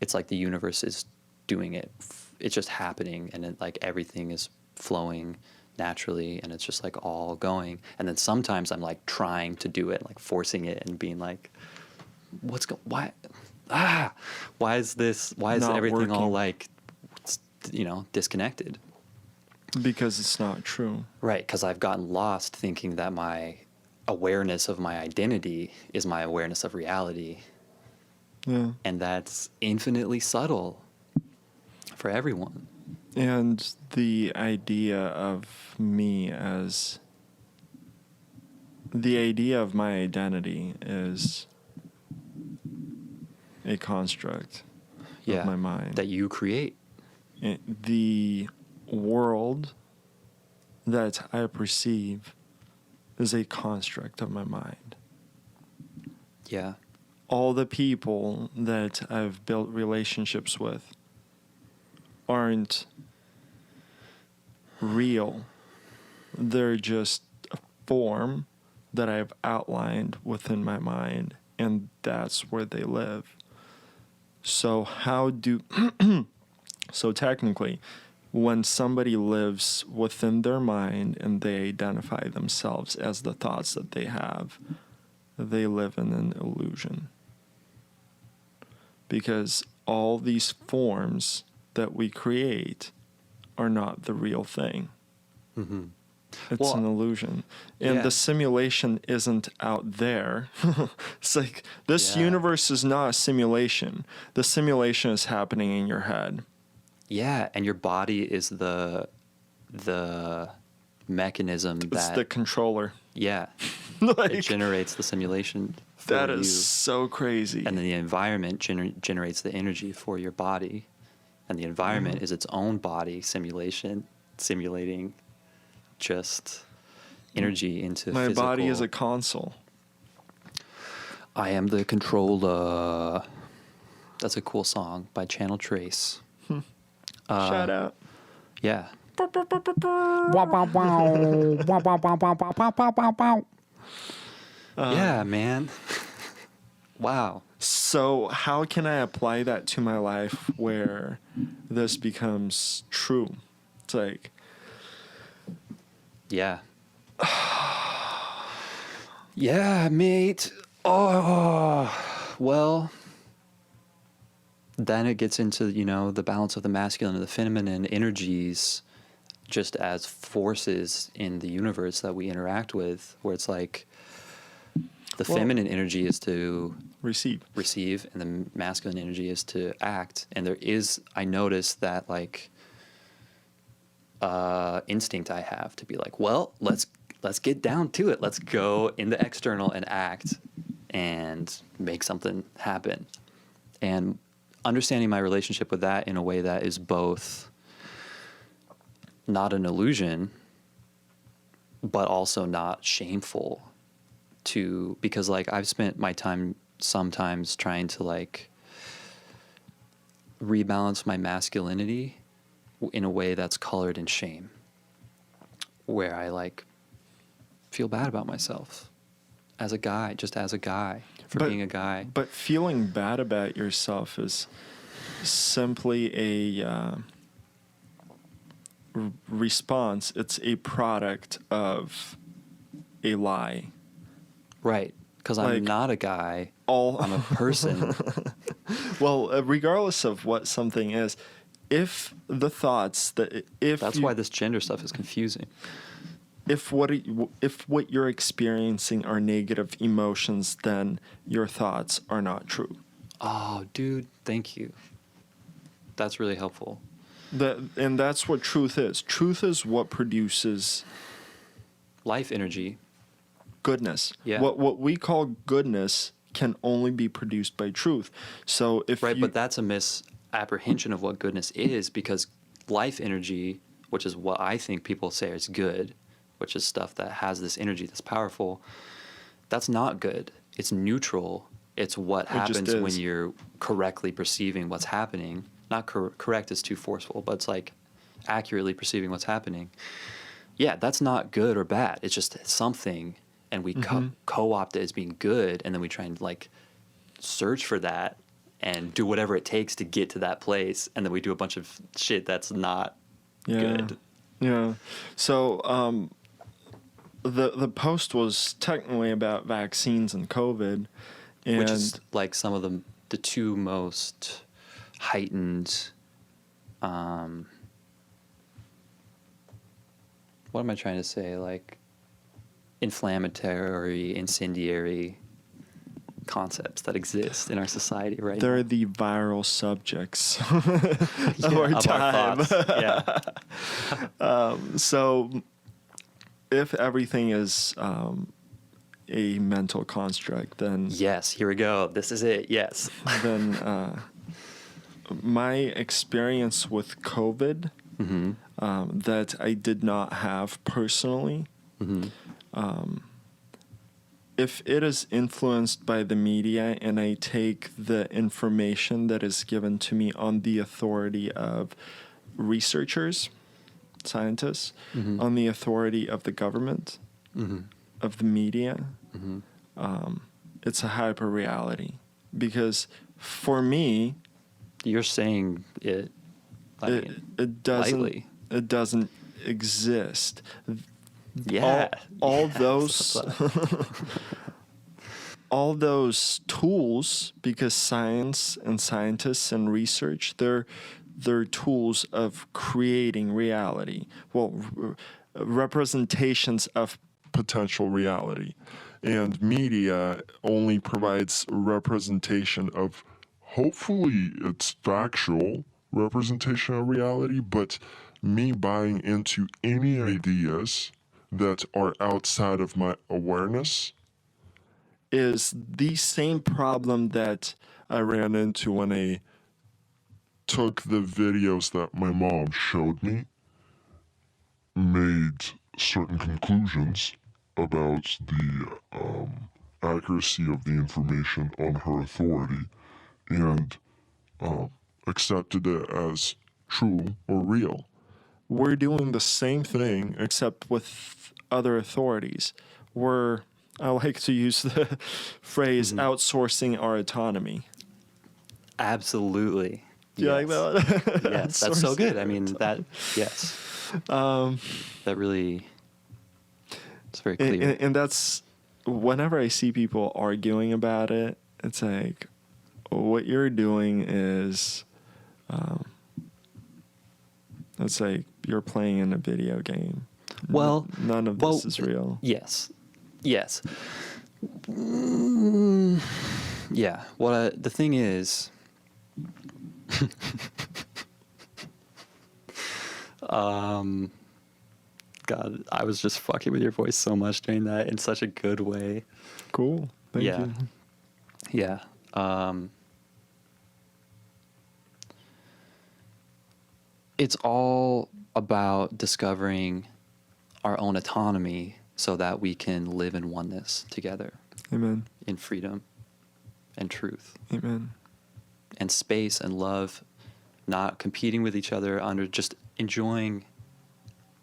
it's like the universe is doing it. It's just happening, and it, like everything is flowing naturally, and it's just like all going. And then sometimes I'm like trying to do it, like forcing it and being like, why is Not everything working. all like, disconnected? Because it's not true. Right, because I've gotten lost thinking that my awareness of my identity is my awareness of reality. Yeah. And that's infinitely subtle for everyone. And the idea of me as... The idea of my identity is a construct of my mind. That you create. The world that I perceive is a construct of my mind. Yeah. All the people that I've built relationships with aren't real. They're just a form that I've outlined within my mind, and that's where they live. So so technically, when somebody lives within their mind and they identify themselves as the thoughts that they have, they live in an illusion. Because all these forms that we create are not the real thing. It's Well, an illusion. And yeah. the simulation isn't out there. It's like this Yeah. universe is not a simulation. The simulation is happening in your head. Yeah, and your body is the mechanism It's that the controller. yeah, Like, it generates the simulation for that you. is so crazy. And then the environment generates the energy for your body, and the environment is its own body simulating just energy into My physical. body is a console. I am the controller. That's a cool song by Channel Trace. Shout out. Yeah. Yeah, man. Wow. So how can I apply that to my life where this becomes true? It's like, Yeah. Yeah, mate. Oh, well, then it gets into, the balance of the masculine and the feminine energies just as forces in the universe that we interact with, where it's like the Well- feminine energy is to receive. and the masculine energy is to act. And I noticed that instinct I have to be like, well, let's get down to it. Let's go in the external and act and make something happen. And understanding my relationship with that in a way that is both not an illusion, but also not shameful because I've spent my time sometimes trying to rebalance my masculinity in a way that's colored in shame, where I feel bad about myself as a guy for being a guy. But feeling bad about yourself is simply a response. It's a product of a lie. Right. Because I'm not a guy. I'm a person. Well, regardless of what something is, if the thoughts That's why this gender stuff is confusing. if what you're experiencing are negative emotions, then your thoughts are not true. Oh, dude, thank you. That's really helpful. And that's what truth is. Truth is what produces Life energy. goodness. Yeah. What we call goodness can only be produced by truth. So if Right, but that's a misapprehension of what goodness is, because life energy, which is what I think people say is good, which is stuff that has this energy that's powerful, that's not good. It's neutral. It's what happens when you're correctly perceiving what's happening. Not correct is too forceful, but it's accurately perceiving what's happening. Yeah, that's not good or bad. It's just something, and we co-opt it as being good, and then we try and search for that and do whatever it takes to get to that place, and then we do a bunch of shit that's not good. Yeah. So the post was technically about vaccines and COVID, and Which is some of the two most heightened. What am I trying to say? Inflammatory, incendiary concepts that exist in our society right they're now. the viral subjects Yeah, of our of time. our thoughts. Yeah. So if everything is a mental construct, then Yes, here we go. This is it. Yes. then my experience with COVID that I did not have personally, if it is influenced by the media and I take the information that is given to me on the authority of researchers, scientists, on the authority of the government, of the media, it's a hyper reality. Because for me, You're saying it. it doesn't lightly. it doesn't exist. Yeah. All Yeah. those all those tools, because science and scientists and research, they're tools of creating reality. Well, representations of potential reality. And media only provides representation of, hopefully it's factual representation of reality, but me buying into any ideas that are outside of my awareness is the same problem that I ran into when I took the videos that my mom showed me, Made certain conclusions about the accuracy of the information on her authority, and accepted it as true or real. we're doing the same thing except with other authorities. I like to use the phrase outsourcing our autonomy. Absolutely. Do you like that? Yes, that's so good. I mean, yes. That really, it's very clear. And that's, whenever I see people arguing about it, it's like, what you're doing is, it's like you're playing in a video game. Well, None of this is real. Yes. Yeah. Well, the thing is, God, I was just fucking with your voice so much during that in such a good way. Cool. Thank you. Yeah. It's all about discovering our own autonomy so that we can live in oneness together. Amen. In freedom and truth. Amen. And space and love, not competing with each other, under just enjoying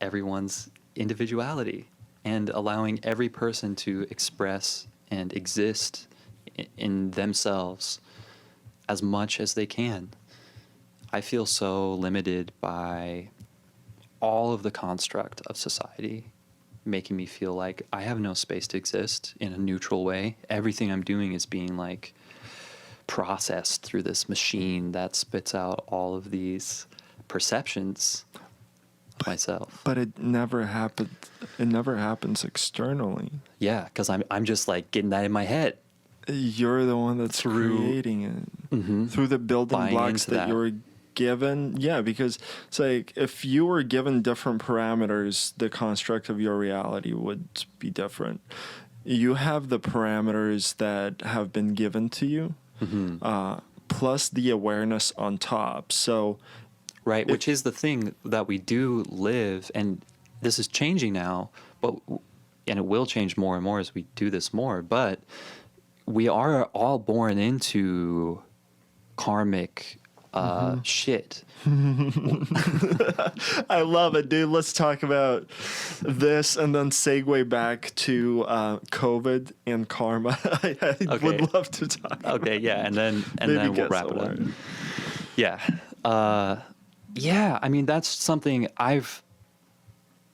everyone's individuality and allowing every person to express and exist in themselves as much as they can. I feel so limited by all of the construct of society, making me feel like I have no space to exist in a neutral way. Everything I'm doing is being like processed through this machine that spits out all of these perceptions of myself. But it never happened. It never happens externally. Yeah, because I'm just like getting that in my head. You're the one that's creating it through the building Buying blocks into that you're given. Yeah, because it's like if you were given different parameters, the construct of your reality would be different. You have the parameters that have been given to you, plus the awareness on top. So, right, which is the thing that we do live, and this is changing now, and it will change more and more as we do this more, but we are all born into karmic shit. I love it, dude. Let's talk about this and then segue back to COVID and karma. I would love to talk. Okay, yeah, and then we'll wrap it up. Yeah. Yeah, I mean, that's something I've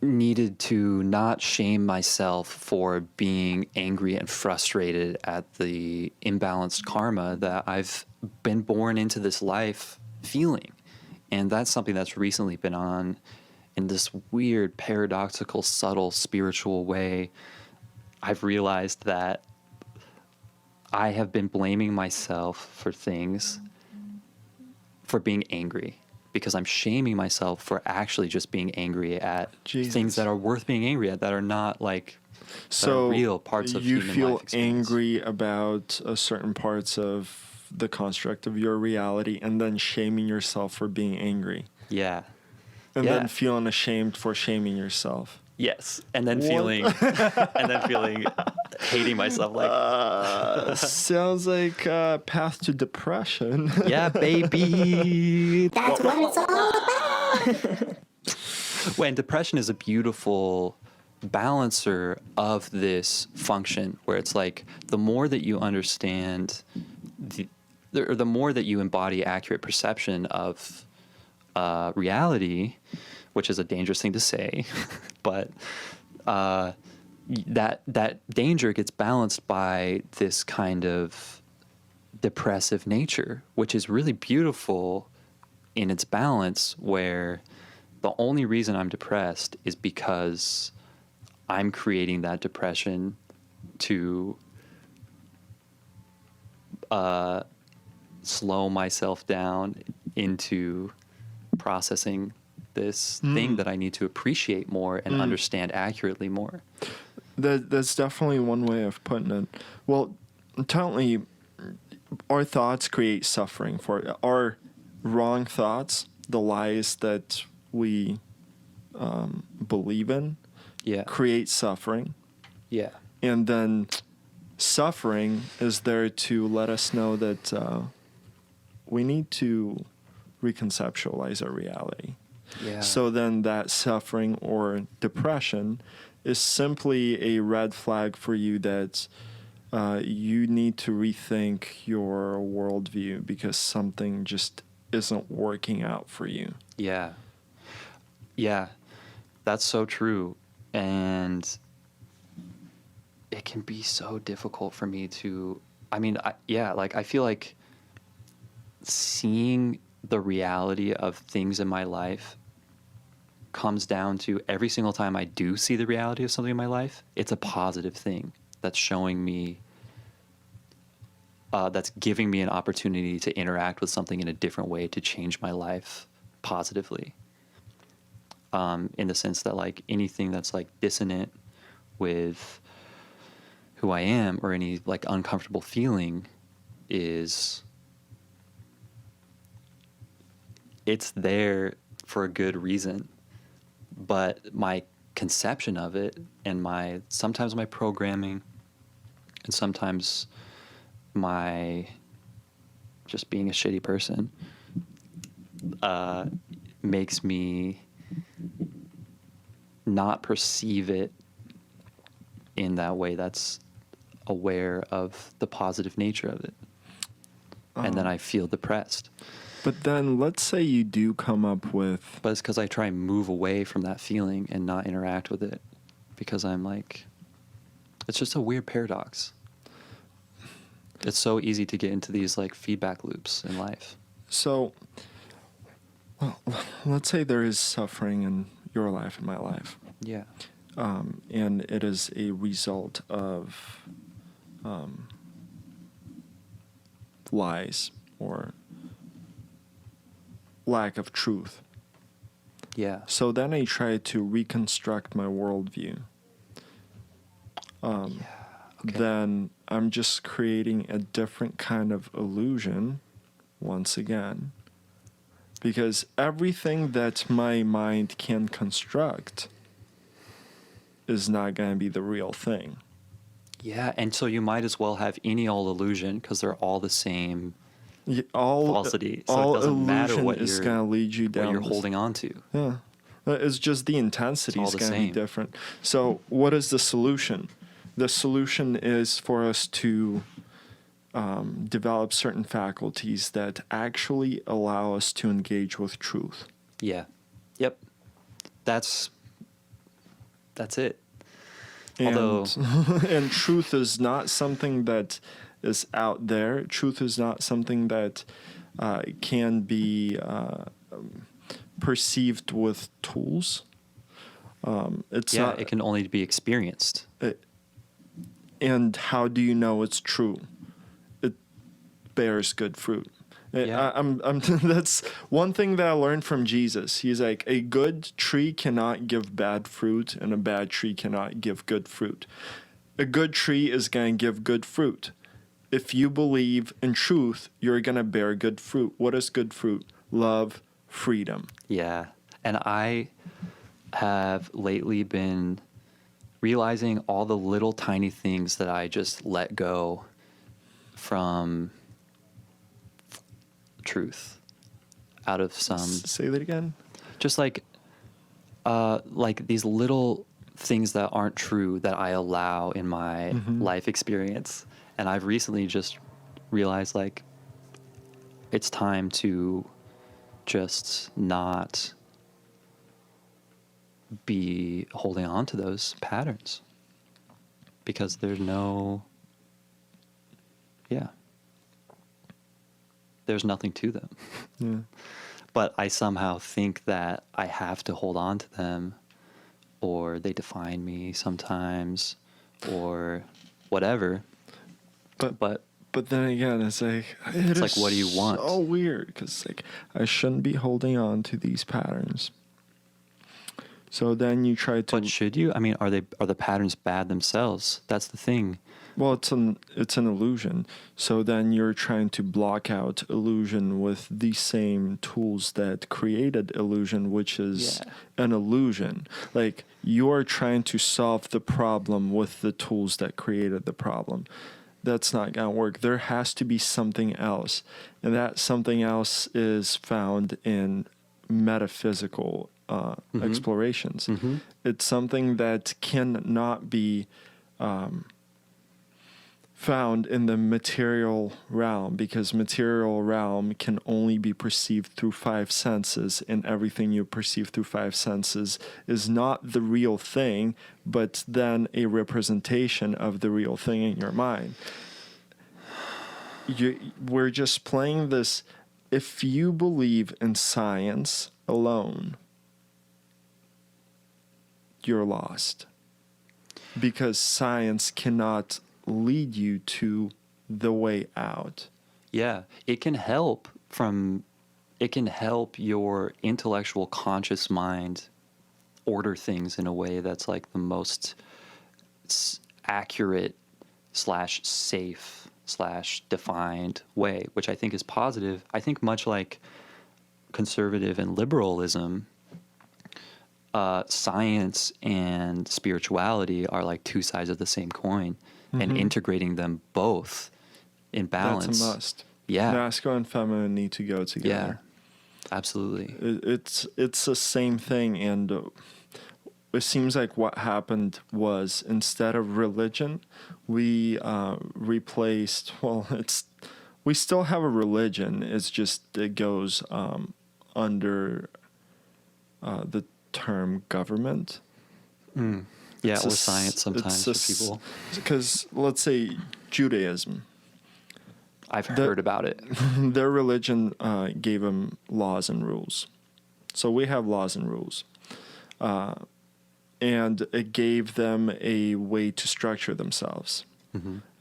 needed to not shame myself for being angry and frustrated at the imbalanced karma that I've been born into this life feeling. And that's something that's recently been on in this weird, paradoxical, subtle, spiritual way. I've realized that I have been blaming myself for things, for being angry, because I'm shaming myself for actually just being angry at things that are worth being angry at, that are not like real parts of human life experience. You feel angry about certain parts of the construct of your reality and then shaming yourself for being angry. Yeah. And then feeling ashamed for shaming yourself. Yes. And then feeling hating myself like sounds like a path to depression. Yeah, baby. That's what it's all about. When depression is a beautiful balancer of this function, where it's like the more that you understand the more that you embody accurate perception of reality, which is a dangerous thing to say, but that danger gets balanced by this kind of depressive nature, which is really beautiful in its balance, where the only reason I'm depressed is because I'm creating that depression to slow myself down into processing this thing that I need to appreciate more and understand accurately more. That's definitely one way of putting it. Well, totally, our thoughts create suffering for our wrong thoughts, the lies that we believe in, Yeah. create suffering. Yeah. And then suffering is there to let us know that we need to reconceptualize our reality. Yeah. So then that suffering or depression is simply a red flag for you that you need to rethink your worldview because something just isn't working out for you. Yeah. Yeah. That's so true. And it can be so difficult for me to, I feel like seeing the reality of things in my life comes down to every single time I do see the reality of something in my life, it's a positive thing that's showing me, that's giving me an opportunity to interact with something in a different way to change my life positively. In the sense that like anything that's like dissonant with who I am or any like uncomfortable feeling it's there for a good reason. But my conception of it and sometimes my programming and sometimes my just being a shitty person makes me not perceive it in that way that's aware of the positive nature of it. And then I feel depressed. But then let's say you do come up with... But it's because I try and move away from that feeling and not interact with it because I'm like, it's just a weird paradox. It's so easy to get into these like feedback loops in life. So, well, let's say there is suffering in your life, in my life. Yeah. And it is a result of lies or lack of truth. Yeah. So then I try to reconstruct my worldview. Okay. Then I'm just creating a different kind of illusion once again. Because everything that my mind can construct is not going to be the real thing. Yeah, and so you might as well have any old illusion because they're all the same falsity. So all it doesn't matter illusion what is going to lead you down. what you're holding on to. Yeah. It's just the intensity It's is all the going to be same. different. So what is the solution? The solution is for us to develop certain faculties that actually allow us to engage with truth. Yeah. Yep. That's it. And, Although and truth is not something that is out there. Truth is not something that can be perceived with tools. It's not, it can only be experienced. And how do you know it's true? It bears good fruit. Yeah. I'm that's one thing that I learned from Jesus. He's like, a good tree cannot give bad fruit, and a bad tree cannot give good fruit. A good tree is going to give good fruit. If you believe in truth, you're going to bear good fruit. What is good fruit? Love, freedom. Yeah. And I have lately been realizing all the little tiny things that I just let go from truth out of some... Say that again? Just like these little things that aren't true that I allow in my life experience. And I've recently just realized like it's time to just not be holding on to those patterns because there's there's nothing to them. Yeah. but I somehow think that I have to hold on to them, or they define me sometimes, or whatever. But But then again, it's like It's like, what do you want? So weird, because like I shouldn't be holding on to these patterns. So then you try to. But should you? I mean, are the patterns bad themselves? That's the thing. Well, it's an illusion. So then you're trying to block out illusion with the same tools that created illusion, which is an illusion. Like you're trying to solve the problem with the tools that created the problem. That's not gonna work. There has to be something else, and that something else is found in metaphysical explorations. It's something that cannot be found in the material realm, because material realm can only be perceived through five senses, and everything you perceive through five senses is not the real thing, but then a representation of the real thing in your mind. We're just playing this. If you believe in science alone, you're lost, because science cannot lead you to the way out. Yeah, it can help your intellectual conscious mind order things in a way that's like the most accurate / safe / defined way, which I think is positive. I think much like conservative and liberalism, science and spirituality are like two sides of the same coin. And integrating them both in balance. That's a must. Yeah. Masculine and feminine need to go together. Yeah, absolutely. It's the same thing, and it seems like what happened was, instead of religion, we replaced. Well, we still have a religion. It's just it goes under the term government. Yeah, or science sometimes for people. Because let's say Judaism. I've heard about it. Their religion gave them laws and rules. So we have laws and rules. And it gave them a way to structure themselves.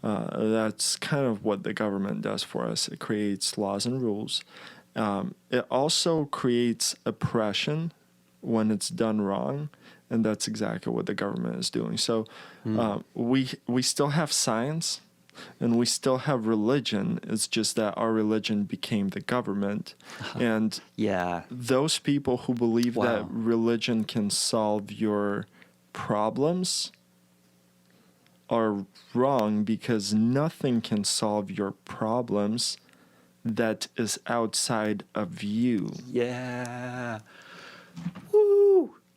That's kind of what the government does for us. It creates laws and rules. It also creates oppression when it's done wrong. And that's exactly what the government is doing. So we still have science, and we still have religion. It's just that our religion became the government. And those people who believe that religion can solve your problems are wrong, because nothing can solve your problems that is outside of you. Yeah.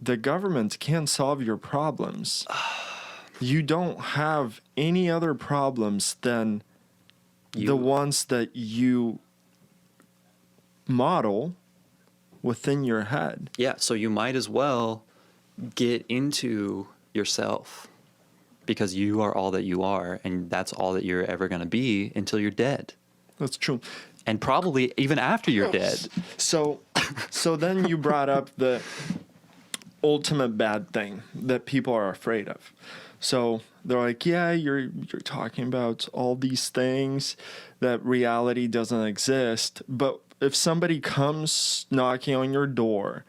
The government can't solve your problems. You don't have any other problems than the ones that you model within your head. Yeah, so you might as well get into yourself, because you are all that you are, and that's all that you're ever going to be until you're dead. That's true. And probably even after you're dead. So then you brought up the ultimate bad thing that people are afraid of. So they're like, yeah, you're talking about all these things, that reality doesn't exist. But if somebody comes knocking on your door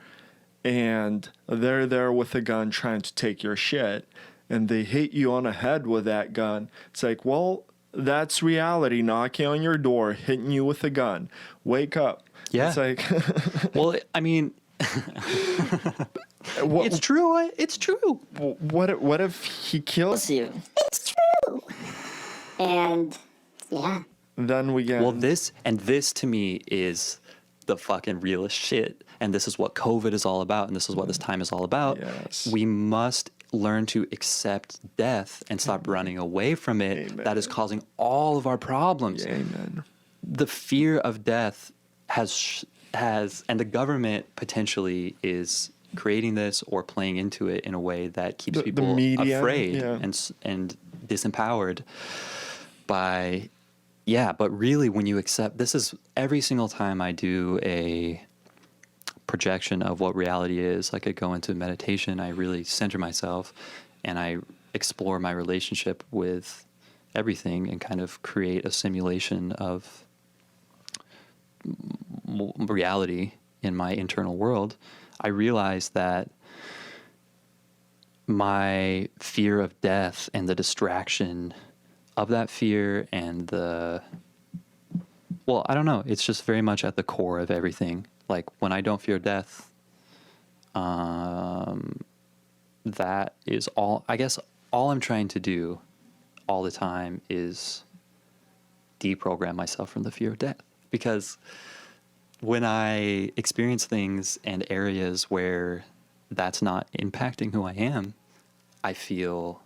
and they're there with a gun trying to take your shit, and they hit you on the head with that gun, it's like, well, that's reality knocking on your door, hitting you with a gun. Wake up. Yeah. It's like, well, I mean, it's true. It's true. What if he kills you? It's true. And yeah. Then we get. Well, this to me is the fucking realest shit. And this is what COVID is all about. And this is what this time is all about. Yes. We must learn to accept death and stop running away from it. Amen. That is causing all of our problems. Amen. The fear of death has, and the government potentially is creating this or playing into it in a way that keeps people media, afraid and disempowered by, but really when you accept, this is every single time I do a projection of what reality is. Like I go into meditation, I really center myself, and I explore my relationship with everything and kind of create a simulation of reality in my internal world. I realize that my fear of death and the distraction of that fear and I don't know, it's just very much at the core of everything. Like when I don't fear death, that is all, I guess all I'm trying to do all the time is deprogram myself from the fear of death. Because when I experience things and areas where that's not impacting who I am, I feel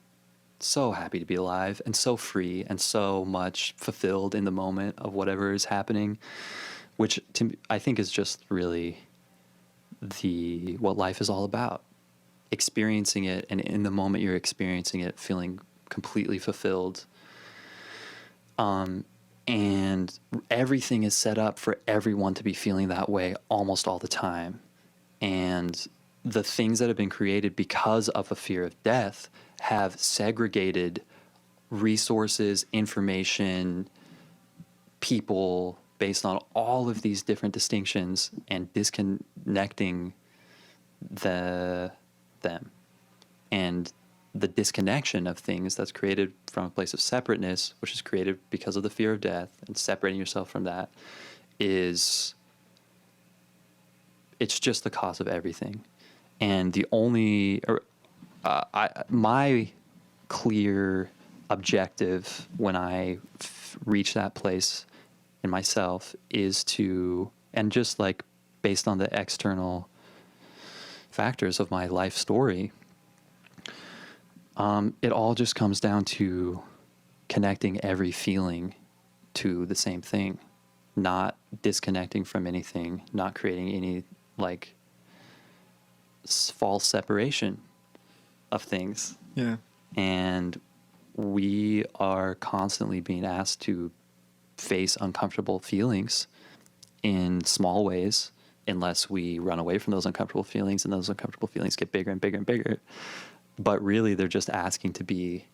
so happy to be alive and so free and so much fulfilled in the moment of whatever is happening, which I think is just really what life is all about. Experiencing it, and in the moment you're experiencing it, feeling completely fulfilled. And everything is set up for everyone to be feeling that way almost all the time. And the things that have been created because of a fear of death have segregated resources, information, people based on all of these different distinctions and disconnecting them. And the disconnection of things that's created from a place of separateness, which is created because of the fear of death, and separating yourself from that it's just the cause of everything. And the only, my clear objective when I reach that place in myself is to, and just like based on the external factors of my life story, it all just comes down to connecting every feeling to the same thing, not disconnecting from anything, not creating any like false separation of things. Yeah. And we are constantly being asked to face uncomfortable feelings in small ways, unless we run away from those uncomfortable feelings, and those uncomfortable feelings get bigger and bigger and bigger. But really, they're just asking to be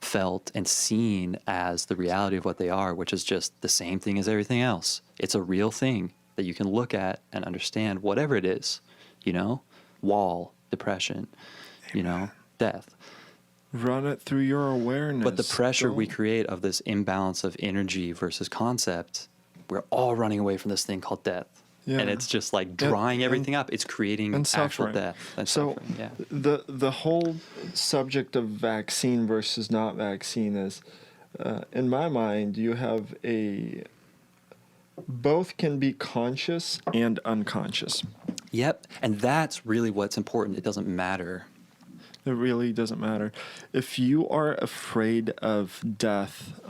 felt and seen as the reality of what they are, which is just the same thing as everything else. It's a real thing that you can look at and understand, whatever it is, wall, depression, death. Run it through your awareness. But the pressure we create of this imbalance of energy versus concept, we're all running away from this thing called death. Yeah. And it's just like drying everything up. It's creating actual death. And suffering. Yeah. The whole subject of vaccine versus not vaccine is, in my mind, you have both can be conscious and unconscious. Yep. And that's really what's important. It doesn't matter. It really doesn't matter. If you are afraid of death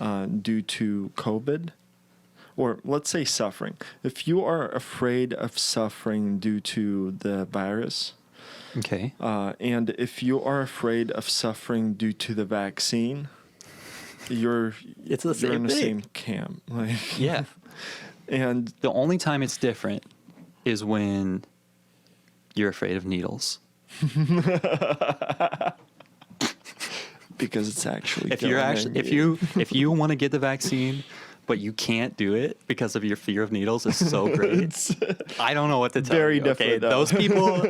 due to COVID, or let's say suffering, if you are afraid of suffering due to the virus, okay, and if you are afraid of suffering due to the vaccine, you're in the same camp. Like, yeah. And the only time it's different is when you're afraid of needles. Because it's actually if you want to get the vaccine but you can't do it because of your fear of needles, is so great. I don't know what to tell very you. Different, okay, those people,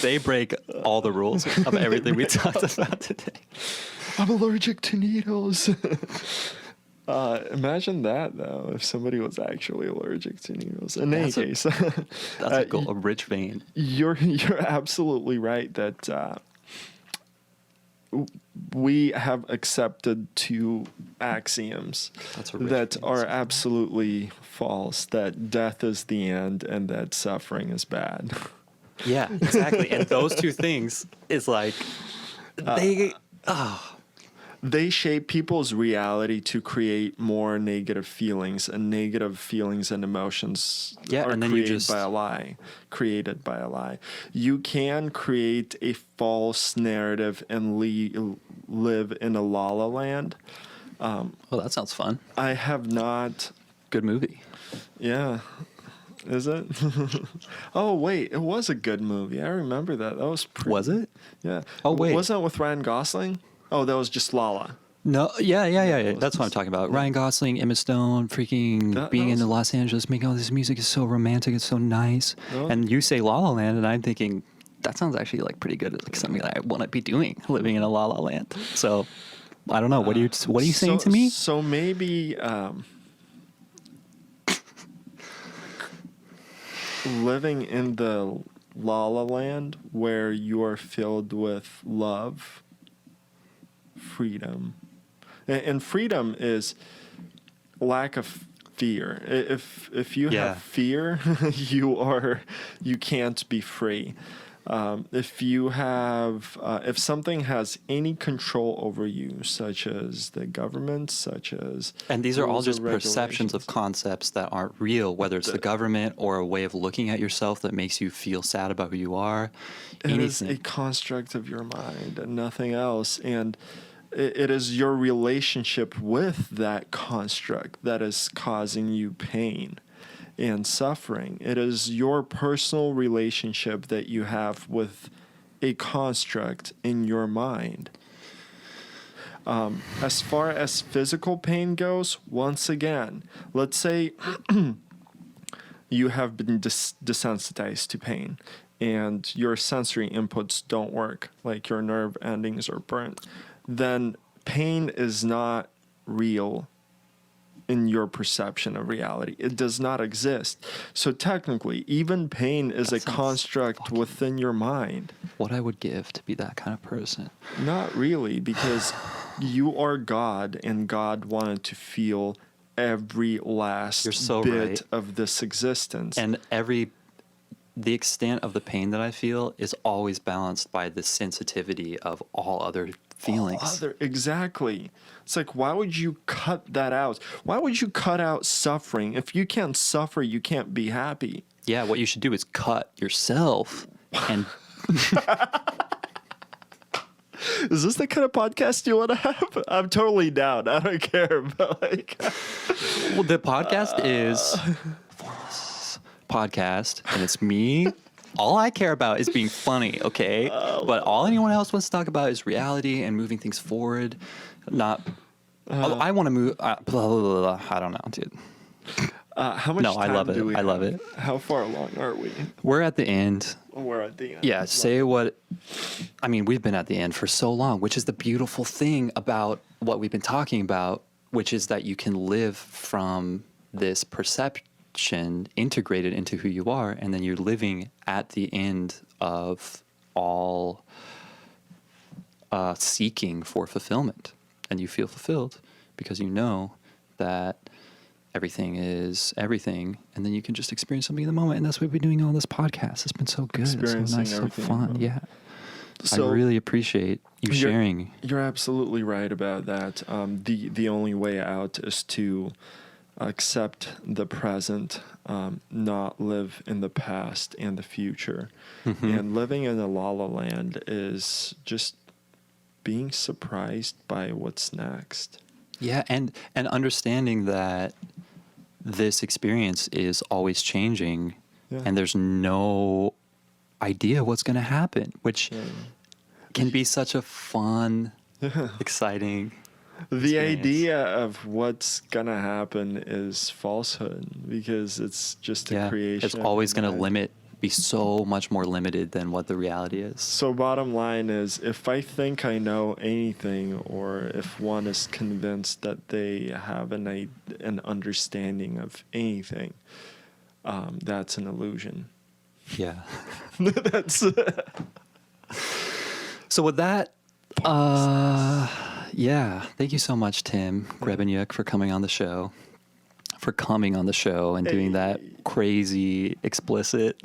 they break all the rules of everything we talked about today. I'm allergic to needles. Imagine that, though, if somebody was actually allergic to needles. In any case, that's a rich vein. You're absolutely right that we have accepted two axioms that are absolutely false: that death is the end and that suffering is bad. Yeah, exactly. And those two things is like they shape people's reality to create more negative feelings, and negative feelings and emotions are and then created by a lie. You can create a false narrative and live in a la-la land. Well, that sounds fun. I have not. Good movie. Yeah. Is it? Oh wait, it was a good movie. I remember that. That was pretty. Was it? Yeah. Oh, wait. Wasn't it with Ryan Gosling? Oh, that was just Lala. No, yeah. it was That's what I'm just- talking about. yeah. Ryan Gosling, Emma Stone, freaking That being was- in Los Angeles, making all this music is so romantic. It's so nice. That was- And you say La La Land, and I'm thinking that sounds actually like pretty good. Like something that I want to be doing, living in a La La Land. So I don't know. What are you saying to me? So maybe living in the La La Land where you are filled with love, freedom, and freedom is lack of fear. If you Yeah. have fear, you can't be free. If you have, if something has any control over you, such as the government, such as And these are all rules just and perceptions of regulations. concepts that aren't real, whether it's the government or a way of looking at yourself that makes you feel sad about who you are. It is Anything. a construct of your mind and nothing else. And it is your relationship with that construct that is causing you pain and suffering. It is your personal relationship that you have with a construct in your mind. As far as physical pain goes, once again, let's say you have been desensitized to pain and your sensory inputs don't work, like your nerve endings are burnt, then pain is not real in your perception of reality. It does not exist. So technically, even pain is That a sounds construct fucking- within your mind. What I would give to be that kind of person. Not really, because you are God, and God wanted to feel every last You're so bit right. of this existence. And the extent of the pain that I feel is always balanced by the sensitivity of all other feelings. Exactly. It's like, why would you cut that out? Why would you cut out suffering? If you can't suffer, you can't be happy. Yeah, what you should do is cut yourself and Is this the kind of podcast you want to have? I'm totally down. I don't care. But like, well, the podcast is Formless podcast, and it's me. All I care about is being funny, okay? But all anyone else wants to talk about is reality and moving things forward. Not. I want to move. Blah, blah, blah, blah. I don't know, dude. how much No, time I love it. do we I love have? it. How far along are we? We're at the end. We're at the end. Yeah, say what. I mean, we've been at the end for so long, which is the beautiful thing about what we've been talking about, which is that you can live from this perception integrated into who you are, and then you're living at the end of all seeking for fulfillment. And you feel fulfilled because you know that everything is everything, and then you can just experience something in the moment. And that's what we've been doing on this podcast. It's been so good. It's so Experiencing nice, so everything in the fun. moment. Yeah. So I really appreciate you you're- sharing. You're absolutely right about that. The only way out is to accept the present, not live in the past and the future. Mm-hmm. And living in a La La Land is just being surprised by what's next. Yeah, and understanding that this experience is always changing, Yeah. and there's no idea what's going to happen, which can be such a fun, exciting. The experience. idea of what's gonna happen is falsehood because it's just a creation. It's of always your going to mind. be so much more limited than what the reality is. So bottom line is, if I think I know anything, or if one is convinced that they have an understanding of anything, that's an illusion. Yeah. That's So with that, yeah, thank you so much, Tim Grebenyuk, for coming on the show. And doing that crazy explicit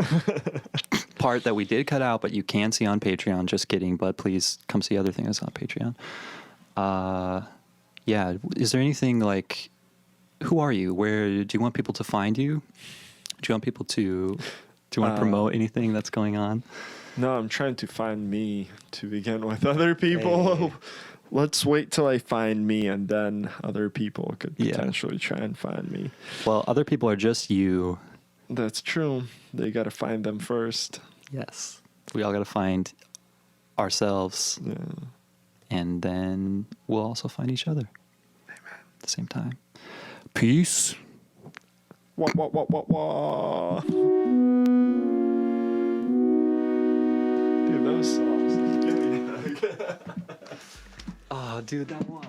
part that we did cut out, but you can see on Patreon. Just kidding, but please come see other things on Patreon. Yeah, is there anything like, who are you? Where do you want people to find you? Do you want people to, do you want to promote anything that's going on? No, I'm trying to find me to begin with. Other people, Hey. let's wait till I find me, and then other people could Yeah. potentially try and find me. Well, other people are just you That's true. They got to find them first. Yes. We all got to find ourselves, Yeah. and then we'll also find each other. Amen. At the same time. Peace. Wah, wah, wah, wah, wah. Dude, those songs. Oh, dude, that was.